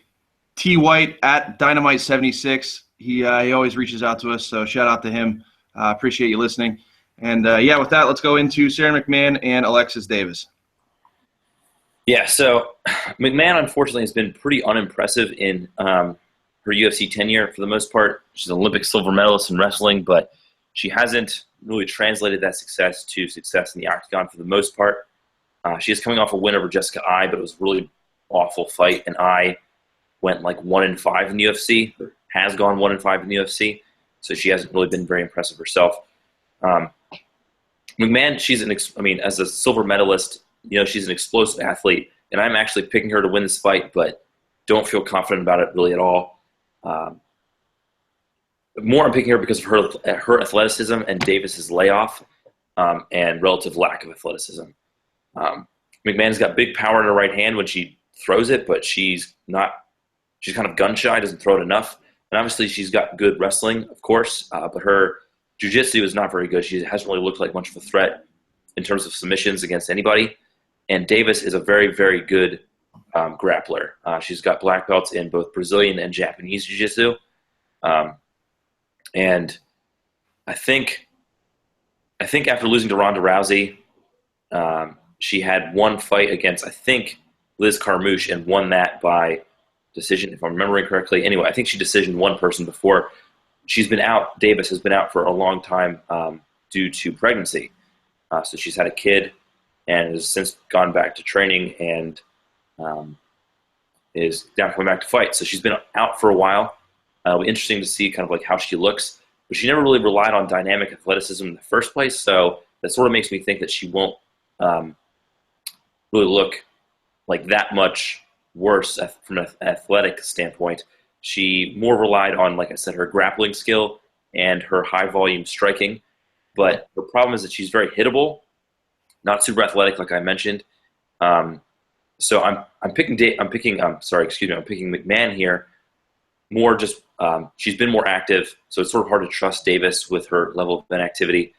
T White at Dynamite76, he always reaches out to us, so shout out to him. Appreciate you listening. And with that, let's go into Sarah McMahon and Alexis Davis.
Yeah, so McMahon, unfortunately, has been pretty unimpressive in her UFC tenure for the most part. She's an Olympic silver medalist in wrestling, but she hasn't really translated that success to success in the octagon for the most part. She is coming off a win over Jessica Eye, but it was a really awful fight, and Eye went like 1-5 in the UFC, or has gone 1-5 in the UFC, so she hasn't really been very impressive herself. McMahon, as a silver medalist, she's an explosive athlete, and I'm actually picking her to win this fight, but don't feel confident about it really at all. More I'm picking her because of her athleticism and Davis's layoff and relative lack of athleticism. McMahon's got big power in her right hand when she throws it, but she's kind of gun shy, doesn't throw it enough. And obviously she's got good wrestling, of course, but her jiu-jitsu is not very good. She hasn't really looked like much of a threat in terms of submissions against anybody. And Davis is a very, very good grappler. She's got black belts in both Brazilian and Japanese jiu-jitsu. And I think after losing to Ronda Rousey, she had one fight against, I think, Liz Carmouche, and won that by decision, if I'm remembering correctly. Anyway, I think she decisioned one person before. Davis has been out for a long time due to pregnancy. So she's had a kid and has since gone back to training and is now coming back to fight. So she's been out for a while. It'll be interesting to see kind of like how she looks. But she never really relied on dynamic athleticism in the first place, so that sort of makes me think that she won't really look like that much worse from an athletic standpoint. She more relied on, like I said, her grappling skill and her high-volume striking. But the problem is that she's very hittable, not super athletic, like I mentioned. So I'm picking McMahon here. More just she's been more active, so it's sort of hard to trust Davis with her level of inactivity.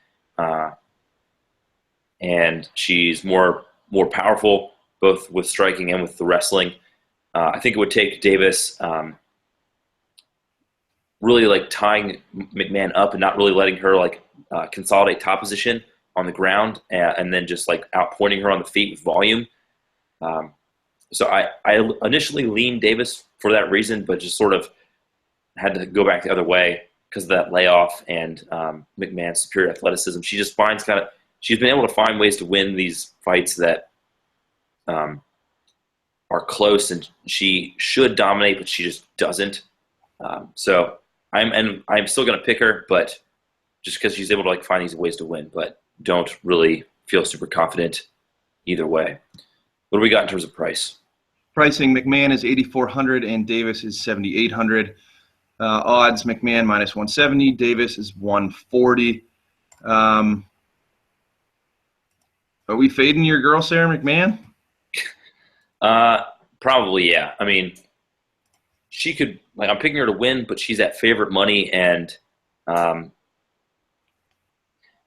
And she's more powerful, both with striking and with the wrestling. I think it would take Davis really like tying McMahon up and not really letting her consolidate top position on the ground, and then just like outpointing her on the feet with volume. So I initially leaned Davis for that reason, but just sort of had to go back the other way because of that layoff and McMahon's superior athleticism. She just she's been able to find ways to win these fights that are close, and she should dominate, but she just doesn't. So I'm still going to pick her, but just because she's able to find these ways to win, but don't really feel super confident either way. What do we got in terms of price?
Pricing, McMahon is 8,400 and Davis is 7,800. Odds, McMahon minus 170, Davis is 140. Are we fading your girl, Sarah McMahon?
Probably, yeah. I mean, she could, I'm picking her to win, but she's at favorite money, and I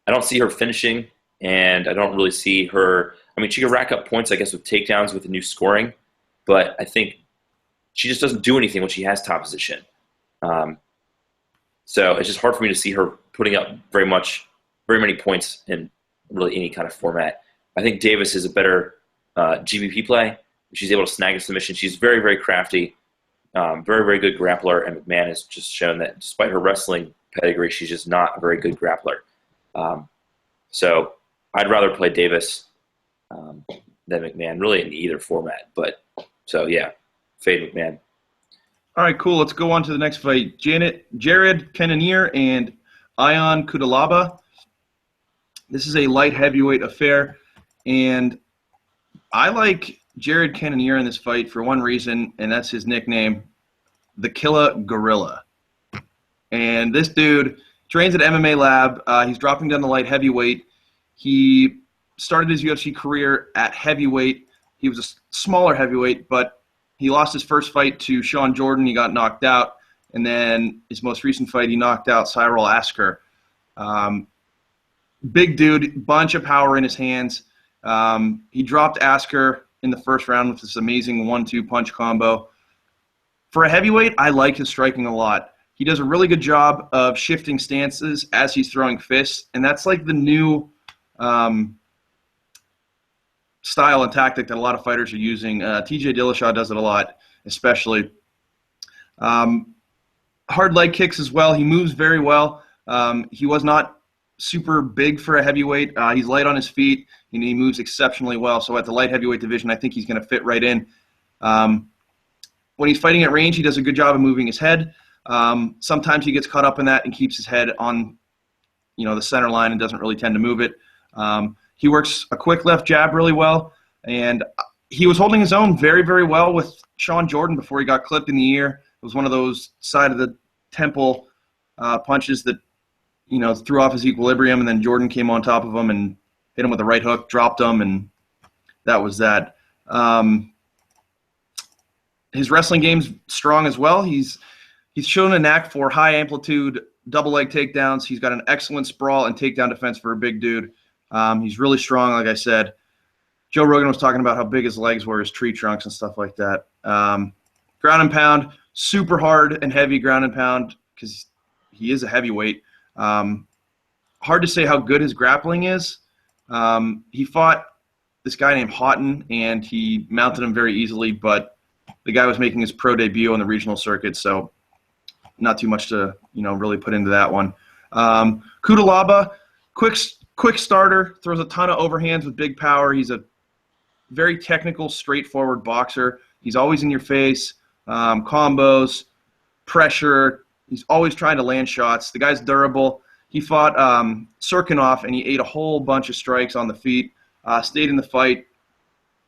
don't see her finishing, and I don't really see her. I mean, she could rack up points, I guess, with takedowns with the new scoring, but I think she just doesn't do anything when she has top position. So it's just hard for me to see her putting up very many points in really any kind of format. I think Davis is a better GBP play. She's able to snag a submission. She's very, very crafty, very, very good grappler, and McMahon has just shown that despite her wrestling pedigree, she's just not a very good grappler. So I'd rather play Davis than McMahon, really in either format. But so, yeah, fade McMahon.
All right, cool. Let's go on to the next fight. Jared Cannonier and Ion Cutelaba. This is a light heavyweight affair, and I like Jared Cannonier in this fight for one reason, and that's his nickname, the Killer Gorilla. And this dude trains at MMA Lab. He's dropping down to light heavyweight. He started his UFC career at heavyweight. He was a smaller heavyweight, but he lost his first fight to Sean Jordan. He got knocked out. And then his most recent fight, he knocked out Cyril Asker. Big dude, bunch of power in his hands. He dropped Asker in the first round with this amazing 1-2 punch combo. For a heavyweight, I like his striking a lot. He does a really good job of shifting stances as he's throwing fists, and that's like the new style and tactic that a lot of fighters are using. TJ Dillashaw does it a lot, especially. Hard leg kicks as well. He moves very well. He was not super big for a heavyweight. He's light on his feet, and he moves exceptionally well. So at the light heavyweight division, I think he's going to fit right in. When he's fighting at range, he does a good job of moving his head. Sometimes he gets caught up in that and keeps his head on, the center line and doesn't really tend to move it. He works a quick left jab really well, and he was holding his own very, very well with Sean Jordan before he got clipped in the ear. It was one of those side of the temple punches that, threw off his equilibrium, and then Jordan came on top of him and hit him with a right hook, dropped him, and that was that. His wrestling game's strong as well. He's shown a knack for high amplitude double leg takedowns. He's got an excellent sprawl and takedown defense for a big dude. He's really strong, like I said. Joe Rogan was talking about how big his legs were, his tree trunks and stuff like that. Ground and pound, super hard and heavy ground and pound because he is a heavyweight. Hard to say how good his grappling is. He fought this guy named Houghton, and he mounted him very easily, but the guy was making his pro debut on the regional circuit, so not too much to really put into that one. Cutelaba, quick starter, throws a ton of overhands with big power. He's a very technical, straightforward boxer. He's always in your face, combos, pressure. He's always trying to land shots. The guy's durable. He fought Serkinov, and he ate a whole bunch of strikes on the feet, stayed in the fight.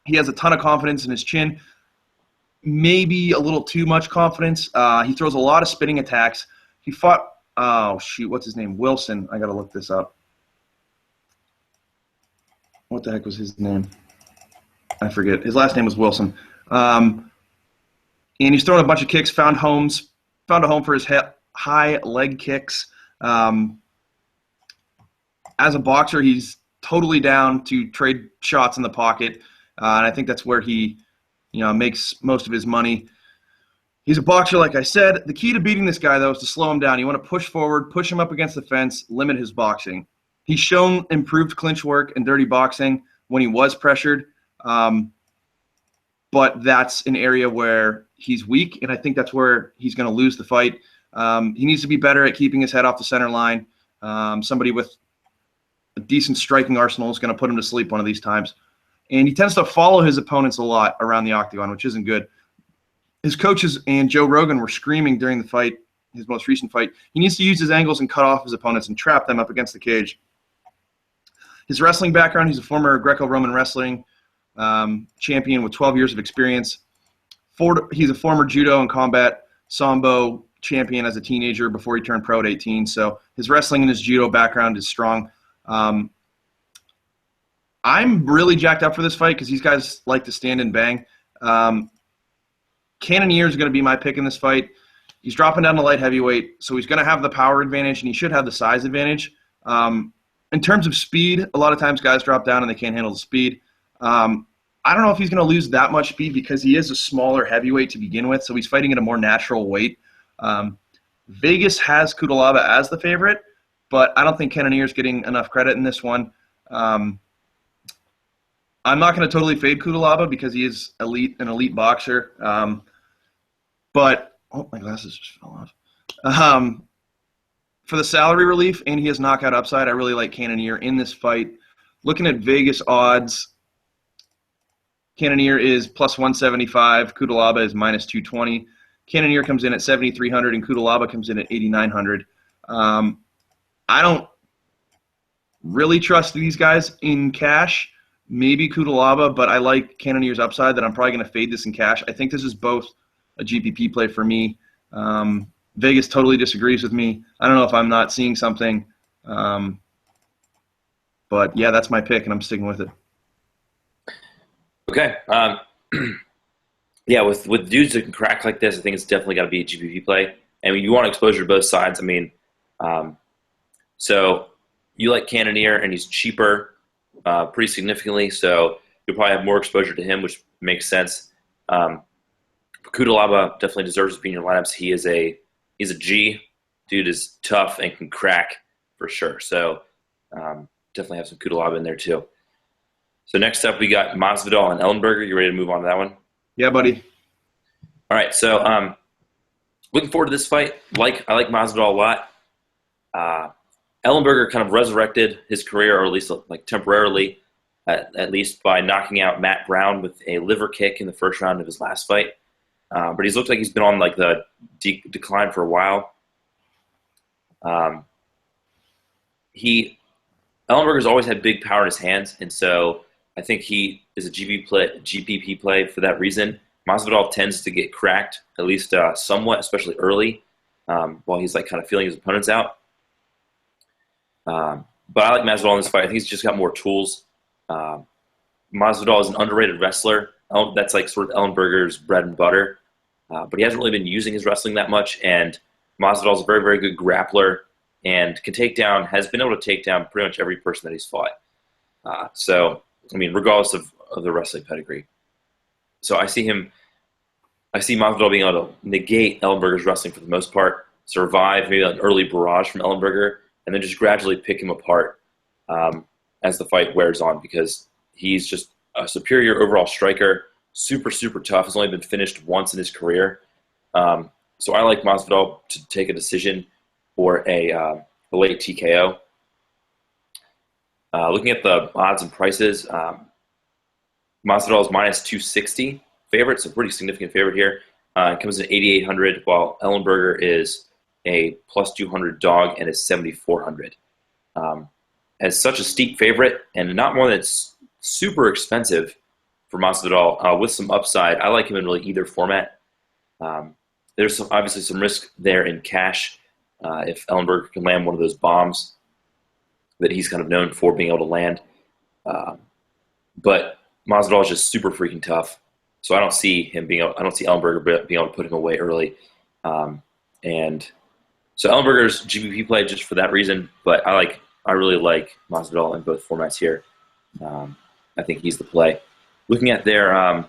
He has a ton of confidence in his chin, maybe a little too much confidence. He throws a lot of spinning attacks. He fought, what's his name? Wilson. I got to look this up. What the heck was his name? I forget. His last name was Wilson. And he's throwing a bunch of kicks, found a home for his high leg kicks. As a boxer, he's totally down to trade shots in the pocket, and I think that's where he makes most of his money. He's a boxer, like I said. The key to beating this guy, though, is to slow him down. You want to push forward, push him up against the fence, limit his boxing. He's shown improved clinch work and dirty boxing when he was pressured, but that's an area where he's weak, and I think that's where he's going to lose the fight. He needs to be better at keeping his head off the center line. Somebody with a decent striking arsenal is going to put him to sleep one of these times. And he tends to follow his opponents a lot around the octagon, which isn't good. His coaches and Joe Rogan were screaming during the fight, his most recent fight. He needs to use his angles and cut off his opponents and trap them up against the cage. His wrestling background, he's a former Greco-Roman wrestling champion with 12 years of experience. He's a former judo and combat sambo champion as a teenager before he turned pro at 18. So his wrestling and his judo background is strong. I'm really jacked up for this fight because these guys like to stand and bang. Cannonier is going to be my pick in this fight. He's dropping down to light heavyweight, so he's going to have the power advantage, and he should have the size advantage. In terms of speed, a lot of times guys drop down and they can't handle the speed. I don't know if he's going to lose that much speed because he is a smaller heavyweight to begin with, so he's fighting at a more natural weight. Vegas has Cutelaba as the favorite, but I don't think Cannonier is getting enough credit in this one. I'm not going to totally fade Kudalaba because he is an elite boxer. But my glasses just fell off. For the salary relief, and he has knockout upside, I really like Cannonier in this fight. Looking at Vegas odds, Cannonier is plus 175. Kudalaba is minus 220. Cannonier comes in at 7,300, and Kudalaba comes in at 8,900. I don't really trust these guys in cash. Maybe Kudalaba, but I like Cannonier's upside that I'm probably going to fade this in cash. I think this is both a GPP play for me. Vegas totally disagrees with me. I don't know if I'm not seeing something. But, yeah, that's my pick, and I'm sticking with it.
Okay. Yeah, with dudes that can crack like this, I think it's definitely got to be a GPP play. I mean, you want exposure to both sides. I mean, so you like Cannonier, and he's cheaper pretty significantly, so you'll probably have more exposure to him, which makes sense. Kudalaba definitely deserves to be in your lineups. He's a G. Dude is tough and can crack for sure. So definitely have some Kudalaba in there too. So next up, we got Masvidal and Ellenberger. You ready to move on to that one?
Yeah, buddy.
All right. So looking forward to this fight. I like Masvidal a lot. Ellenberger kind of resurrected his career, or at least like temporarily, at least by knocking out Matt Brown with a liver kick in the first round of his last fight. But he's looked like he's been on like the decline for a while. Ellenberger's always had big power in his hands, and so I think he is a GPP play for that reason. Masvidal tends to get cracked, at least somewhat, especially early, while he's like kind of feeling his opponents out. But I like Masvidal in this fight. I think he's just got more tools. Masvidal is an underrated wrestler. That's like sort of Ellenberger's bread and butter. But he hasn't really been using his wrestling that much, and Masvidal is a very, very good grappler and has been able to take down pretty much every person that he's fought. So, I mean, regardless of the wrestling pedigree. So I see Masvidal being able to negate Ellenberger's wrestling for the most part, survive maybe an early barrage from Ellenberger, and then just gradually pick him apart as the fight wears on, because he's just a superior overall striker, super, super tough. Has only been finished once in his career. So I like Masvidal to take a decision or a late TKO. Looking at the odds and prices, Masvidal is minus 260 favorite, so pretty significant favorite here. It comes in 8,800, while Ellenberger is a plus 200 dog and is 7,400. As such a steep favorite, and not one that's super expensive for Masvidal, with some upside. I like him in really either format. There's obviously some risk there in cash if Ellenberger can land one of those bombs that he's kind of known for being able to land. But Masvidal is just super freaking tough, so I don't see Ellenberger being able to put him away early. And so Ellenberger's GPP play just for that reason, but I really like Masvidal in both formats here. I think he's the play. Looking at their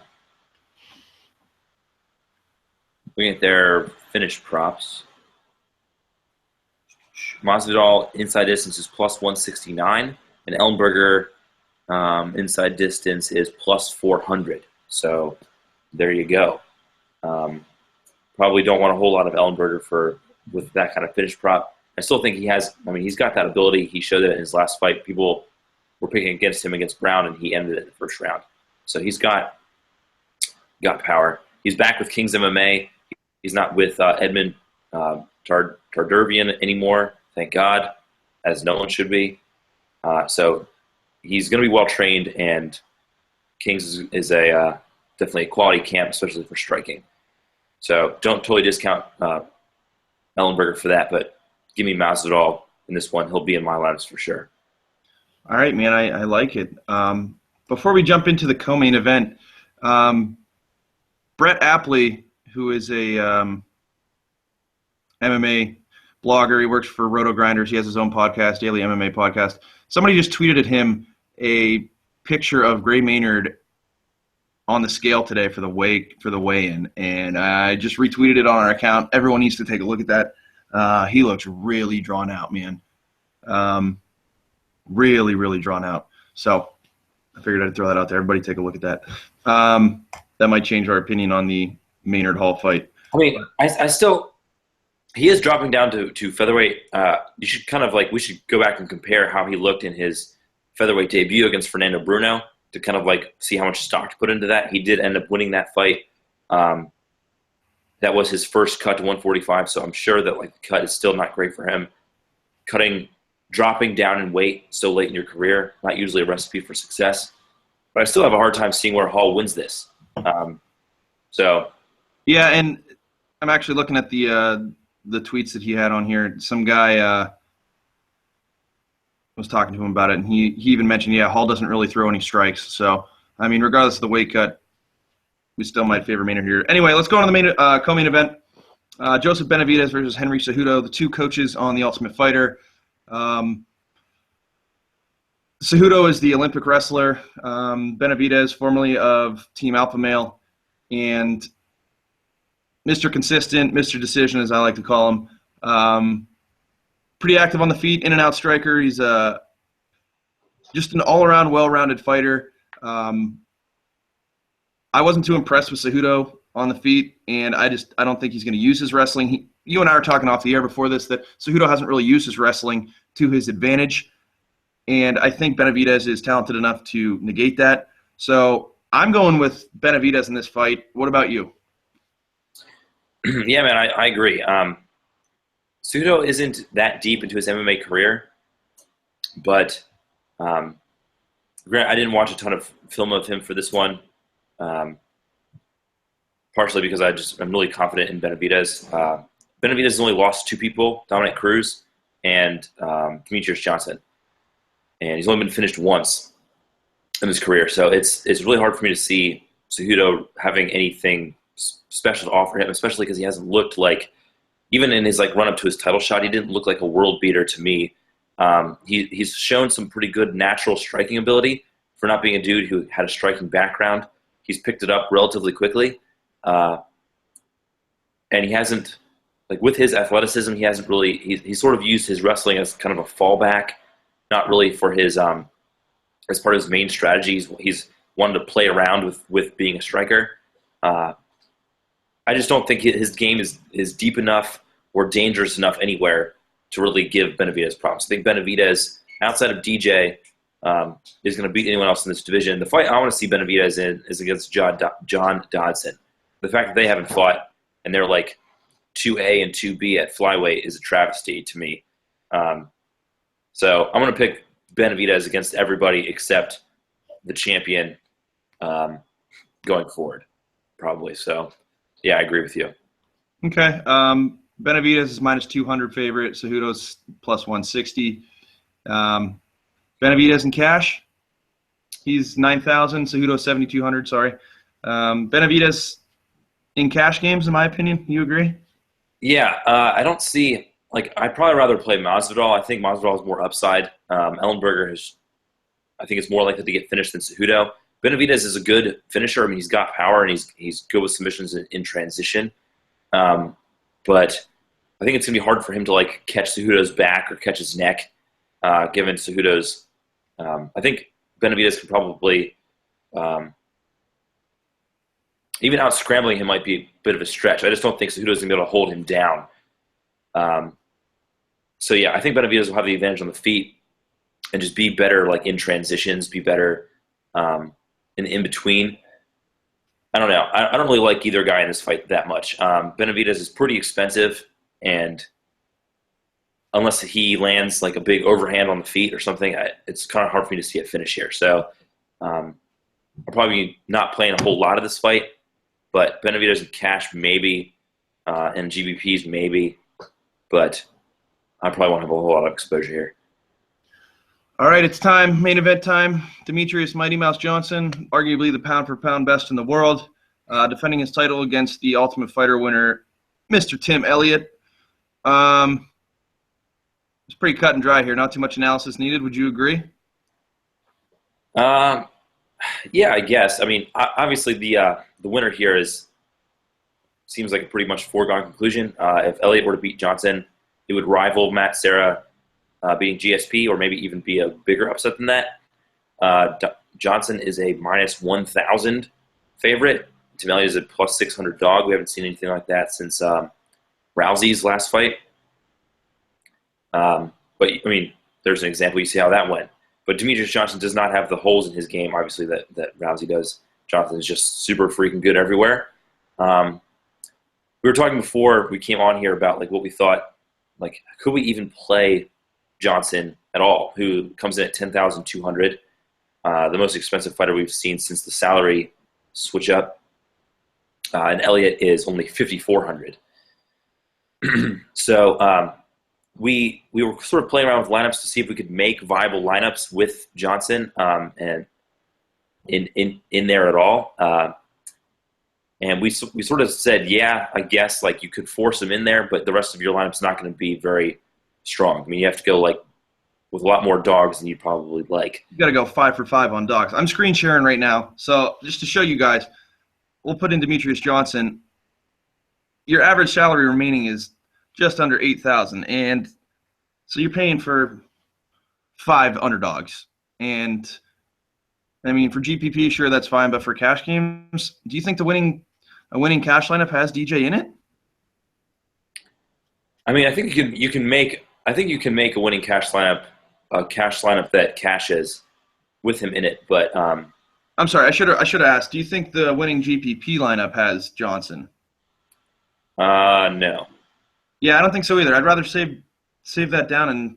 finished props, Masvidal inside distance is plus 169, and Ellenberger inside distance is plus 400. So there you go. Probably don't want a whole lot of Ellenberger with that kind of finish prop. I still think he's got that ability. He showed it in his last fight. People were picking against him against Brown, and he ended it in the first round. So he's got power. He's back with Kings MMA. He's not with Edmund Tardervian anymore, thank God, as no one should be. So he's going to be well-trained, and Kings is definitely a quality camp, especially for striking. So don't totally discount Ellenberger for that, but give me Masvidal in this one. He'll be in my lineups for sure.
All right, man, I like it. Before we jump into the co-main event, Brett Apley, who is a MMA blogger, he works for Roto Grinders. He has his own podcast, Daily MMA Podcast. Somebody just tweeted at him a picture of Gray Maynard on the scale today for the weigh-in, and I just retweeted it on our account. Everyone needs to take a look at that. He looks really drawn out, man. really, really drawn out. So I figured I'd throw that out there. Everybody take a look at that. That might change our opinion on the Maynard Hall fight.
I mean, I still – he is dropping down to featherweight. You should kind of like – we should go back and compare how he looked in his featherweight debut against Fernando Bruno to kind of like see how much stock to put into that. He did end up winning that fight. That was his first cut to 145, so I'm sure that like the cut is still not great for him. Dropping down in weight so late in your career, not usually a recipe for success. But I still have a hard time seeing where Hall wins this.
Yeah, and I'm actually looking at the tweets that he had on here. Some guy was talking to him about it, and he even mentioned, Hall doesn't really throw any strikes. So, I mean, regardless of the weight cut, we still might favor Maynard here. Anyway, let's go on to the main co-main event. Joseph Benavidez versus Henry Cejudo, the two coaches on The Ultimate Fighter. Cejudo is the Olympic wrestler. Benavidez, formerly of Team Alpha Male, and Mr. Consistent, Mr. Decision, as I like to call him. Pretty active on the feet, in and out striker. He's just an all-around, well-rounded fighter. I wasn't too impressed with Cejudo on the feet, and I don't think he's going to use his wrestling. You and I were talking off the air before this that Cejudo hasn't really used his wrestling to his advantage, and I think Benavidez is talented enough to negate that. So I'm going with Benavidez in this fight. What about you?
Yeah, man, I agree. Cejudo isn't that deep into his MMA career, but I didn't watch a ton of film of him for this one. Partially because I'm really confident in Benavidez. Benavidez has only lost two people, Dominic Cruz and Demetrious Johnson. And he's only been finished once in his career. So it's really hard for me to see Cejudo having anything special to offer him, especially because he hasn't looked like, even in his like run up to his title shot, he didn't look like a world beater to me. He's shown some pretty good natural striking ability for not being a dude who had a striking background. He's picked it up relatively quickly. And he hasn't, like with his athleticism, he hasn't really, he's sort of used his wrestling as kind of a fallback, not really for his, as part of his main strategies. He's wanted to play around with being a striker. I just don't think his game is deep enough or dangerous enough anywhere to really give Benavidez problems. I think Benavidez, outside of DJ, is going to beat anyone else in this division. The fight I want to see Benavidez in is against John Dodson. The fact that they haven't fought and they're like 2A and 2B at flyweight is a travesty to me. So I'm going to pick Benavidez against everybody except the champion going forward, probably. So, yeah, I agree with you.
Okay. Benavidez is minus 200 favorite. Cejudo's plus 160. Benavidez in cash, he's 9,000. Cejudo 7,200. Sorry. Benavidez in cash games, in my opinion. You agree?
Yeah, I don't see I'd probably rather play Masvidal. I think Masvidal has more upside. Ellenberger I think it's more likely to get finished than Cejudo. Benavidez is a good finisher. I mean, he's got power and he's good with submissions in transition. But I think it's gonna be hard for him to like catch Cejudo's back or catch his neck, given Cejudo's. I think Benavidez could probably, even out scrambling him might be a bit of a stretch. I just don't think Cejudo's gonna be able to hold him down. So yeah, I think Benavidez will have the advantage on the feet and just be better like in transitions, be better in between. I don't know. I don't really like either guy in this fight that much. Benavidez is pretty expensive, and unless he lands like a big overhand on the feet or something, it's kind of hard for me to see a finish here. So I'll probably not playing a whole lot of this fight, but Benavidez in cash maybe, and GBPs maybe, but I probably won't have a whole lot of exposure here.
All right, it's time. Main event time. Demetrious Mighty Mouse Johnson, arguably the pound-for-pound best in the world, defending his title against the Ultimate Fighter winner, Mr. Tim Elliott. It's pretty cut and dry here. Not too much analysis needed. Would you agree?
Yeah, I guess. I mean, obviously the winner here seems like a pretty much foregone conclusion. If Elliott were to beat Johnson, it would rival Matt Serra beating GSP, or maybe even be a bigger upset than that. Johnson is a minus 1,000 favorite. Tim Elliott is a plus 600 dog. We haven't seen anything like that since Rousey's last fight. But, I mean, there's an example. You see how that went. But Demetrious Johnson does not have the holes in his game, obviously, that Rousey does. Johnson is just super freaking good everywhere. We were talking before we came on here about, like, what we thought, like, could we even play Johnson at all, who comes in at 10,200, the most expensive fighter we've seen since the salary switch up. And Elliott is only 5,400. So we were sort of playing around with lineups to see if we could make viable lineups with Johnson and in there at all. And we sort of said, yeah, I guess like you could force him in there, but the rest of your lineup's not going to be very strong. I mean, you have to go like with a lot more dogs than you'd probably like.
You got to go 5 for 5 on dogs. I'm screen sharing right now, so just to show you guys, we'll put in Demetrious Johnson. Your average salary remaining is just under 8,000, and so you're paying for 5 underdogs. And I mean, for GPP, sure, that's fine, but for cash games, do you think a winning cash lineup has DJ in it?
I mean, I think you can make a winning cash lineup, a cash lineup that cashes with him in it. But
I'm sorry, I should have asked. Do you think the winning GPP lineup has Johnson?
No.
Yeah, I don't think so either. I'd rather save that down and.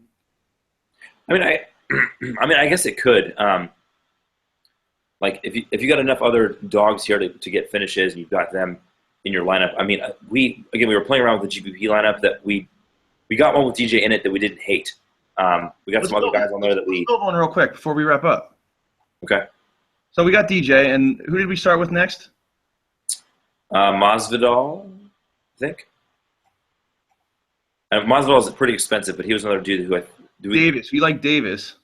I mean, I guess it could. Like if you got enough other dogs here to get finishes and you've got them in your lineup. I mean, we were playing around with the GPP lineup that we got one with DJ in it that we didn't hate. We got some other guys on there that we.
Let's build one real quick before we wrap up.
Okay.
So we got DJ, and who did we start with next?
Masvidal, I think. Masvidal is pretty expensive, but he was another dude who
Davis. We like Davis.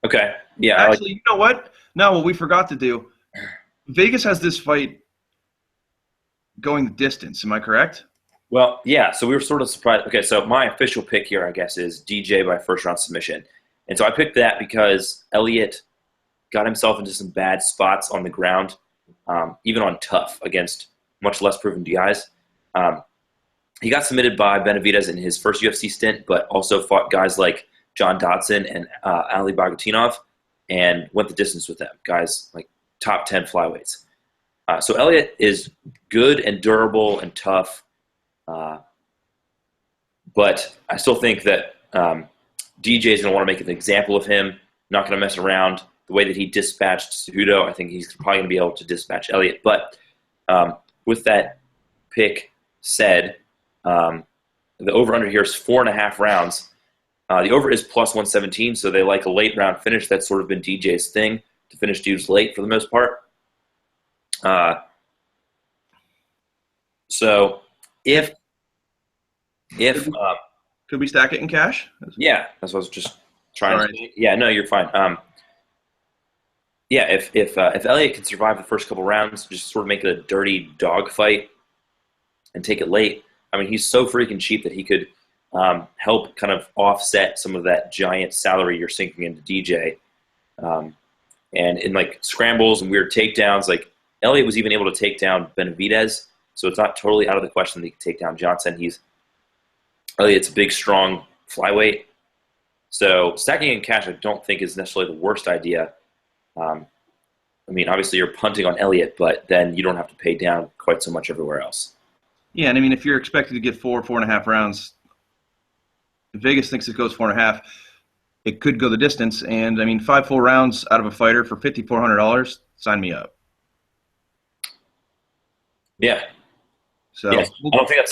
Okay. Yeah.
Actually, you know what? No, what we forgot to do. Vegas has this fight going the distance. Am I correct?
Well, yeah. So we were sort of surprised. Okay, so my official pick here, I guess, is DJ by first-round submission. And so I picked that because Elliott got himself into some bad spots on the ground, even on TUF against much less proven guys. He got submitted by Benavidez in his first UFC stint, but also fought guys like John Dodson and Ali Bagatinov and went the distance with them, guys like top 10 flyweights. So Elliott is good and durable and tough, but I still think that DJ is going to want to make an example of him, not going to mess around. The way that he dispatched Cejudo, I think he's probably going to be able to dispatch Elliott. But with that pick said, the over-under here is 4.5 rounds. The over is plus 117, so they like a late round finish. That's sort of been DJ's thing, to finish dudes late for the most part. So if
could we stack it in cash?
Yeah, that's what I was just trying to say. Yeah, no, you're fine. Yeah, if Elliott can survive the first couple rounds, just sort of make it a dirty dog fight and take it late. I mean, he's so freaking cheap that he could help kind of offset some of that giant salary you're sinking into DJ. And in like scrambles and weird takedowns, like Elliott was even able to take down Benavidez, so it's not totally out of the question that he could take down Johnson. Elliott's a big, strong flyweight. So stacking in cash I don't think is necessarily the worst idea. I mean, obviously you're punting on Elliott, but then you don't have to pay down quite so much everywhere else.
Yeah, and I mean, if you're expected to get 4.5 rounds, if Vegas thinks it goes 4.5, it could go the distance. And I mean, 5 full rounds out of a fighter for $5,400, sign me up.
Yeah.
So
yeah. I don't think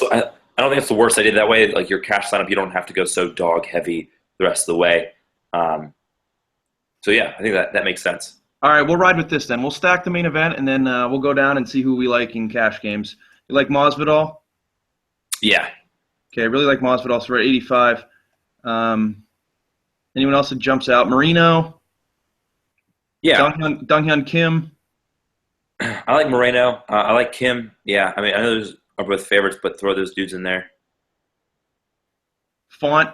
that's the worst idea that way. Like your cash lineup, you don't have to go so dog heavy the rest of the way. So yeah, I think that makes sense.
All right, we'll ride with this then. We'll stack the main event, and then we'll go down and see who we like in cash games. You like Masvidal?
Yeah.
Okay, I really like Masvidal, so we're at 85. Anyone else that jumps out? Moreno?
Yeah.
Donghyun Kim?
I like Moreno. I like Kim. Yeah, I mean, I know those are both favorites, but throw those dudes in there.
Font?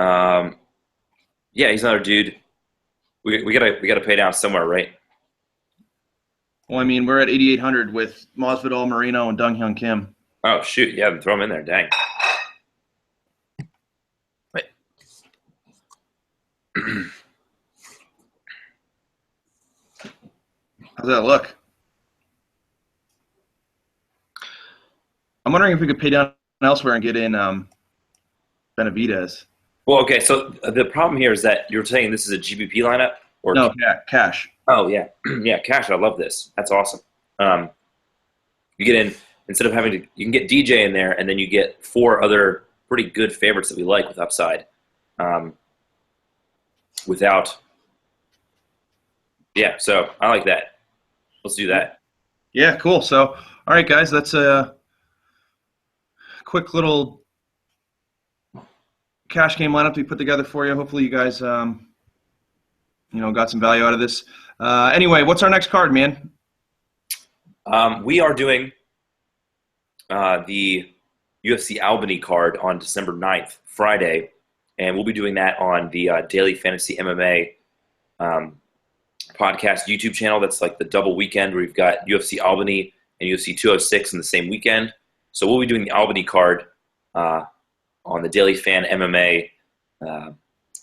Yeah, he's another dude. We gotta pay down somewhere, right?
Well, I mean, we're at 8,800 with Masvidal, Moreno, and Dong Hyun Kim.
Oh shoot, yeah, throw him in there. Dang. Wait.
How's that look? I'm wondering if we could pay down elsewhere and get in Benavidez.
Well, okay. So the problem here is that you're saying this is a GBP lineup, or
No, cash.
Oh yeah, yeah, cash. I love this. That's awesome. You get in instead of having to. You can get DJ in there, and then you get 4 other pretty good favorites that we like with upside. Without. Yeah, so I like that. Let's do that.
Yeah, cool. So, all right, guys, that's a quick little cash game lineup we put together for you. Hopefully, you guys, got some value out of this. Anyway, what's our next card, man?
We are doing the UFC Albany card on December 9th, Friday, and we'll be doing that on the Daily Fantasy MMA podcast YouTube channel. That's like the double weekend where we've got UFC Albany and UFC 206 in the same weekend. So we'll be doing the Albany card on the Daily Fan MMA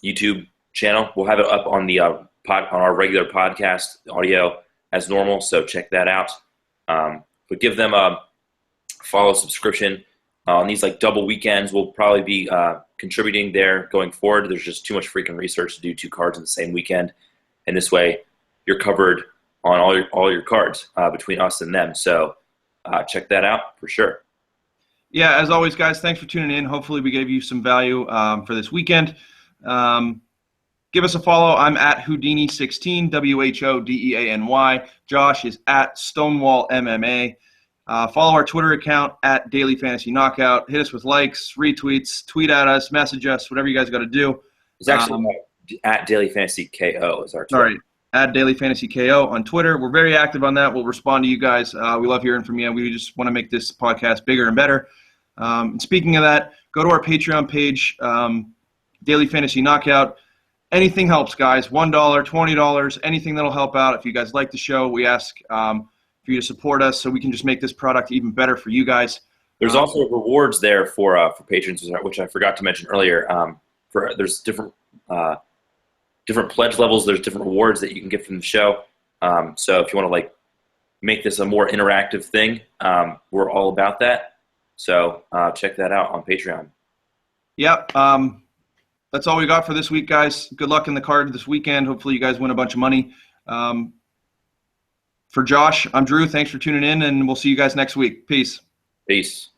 YouTube channel. We'll have it up on the on our regular podcast audio as normal, so check that out. But give them a follow, subscription on these like double weekends. We'll probably be contributing there going forward. There's just too much freaking research to do 2 cards in the same weekend, and this way you're covered on all your cards between us and them. So check that out for sure.
Yeah, as always, guys, thanks for tuning in. Hopefully we gave you some value for this weekend. Give us a follow. I'm at Houdini16, WHODEANY. Josh is at Stonewall MMA. Follow our Twitter account at Daily Fantasy Knockout. Hit us with likes, retweets, tweet at us, message us, whatever you guys got to do.
It's actually at Daily Fantasy KO is our Twitter.
Sorry, at Daily Fantasy KO on Twitter. We're very active on that. We'll respond to you guys. We love hearing from you. We just want to make this podcast bigger and better. And speaking of that, go to our Patreon page, Daily Fantasy Knockout. Anything helps, guys. $1, $20, anything that'll help out. If you guys like the show, we ask for you to support us so we can just make this product even better for you guys.
There's also rewards there for patrons, which I forgot to mention earlier. There's different pledge levels. There's different rewards that you can get from the show. So if you want to make this a more interactive thing, we're all about that. So check that out on Patreon.
Yep. That's all we got for this week, guys. Good luck in the card this weekend. Hopefully you guys win a bunch of money. For Josh, I'm Drew. Thanks for tuning in, and we'll see you guys next week. Peace.
Peace.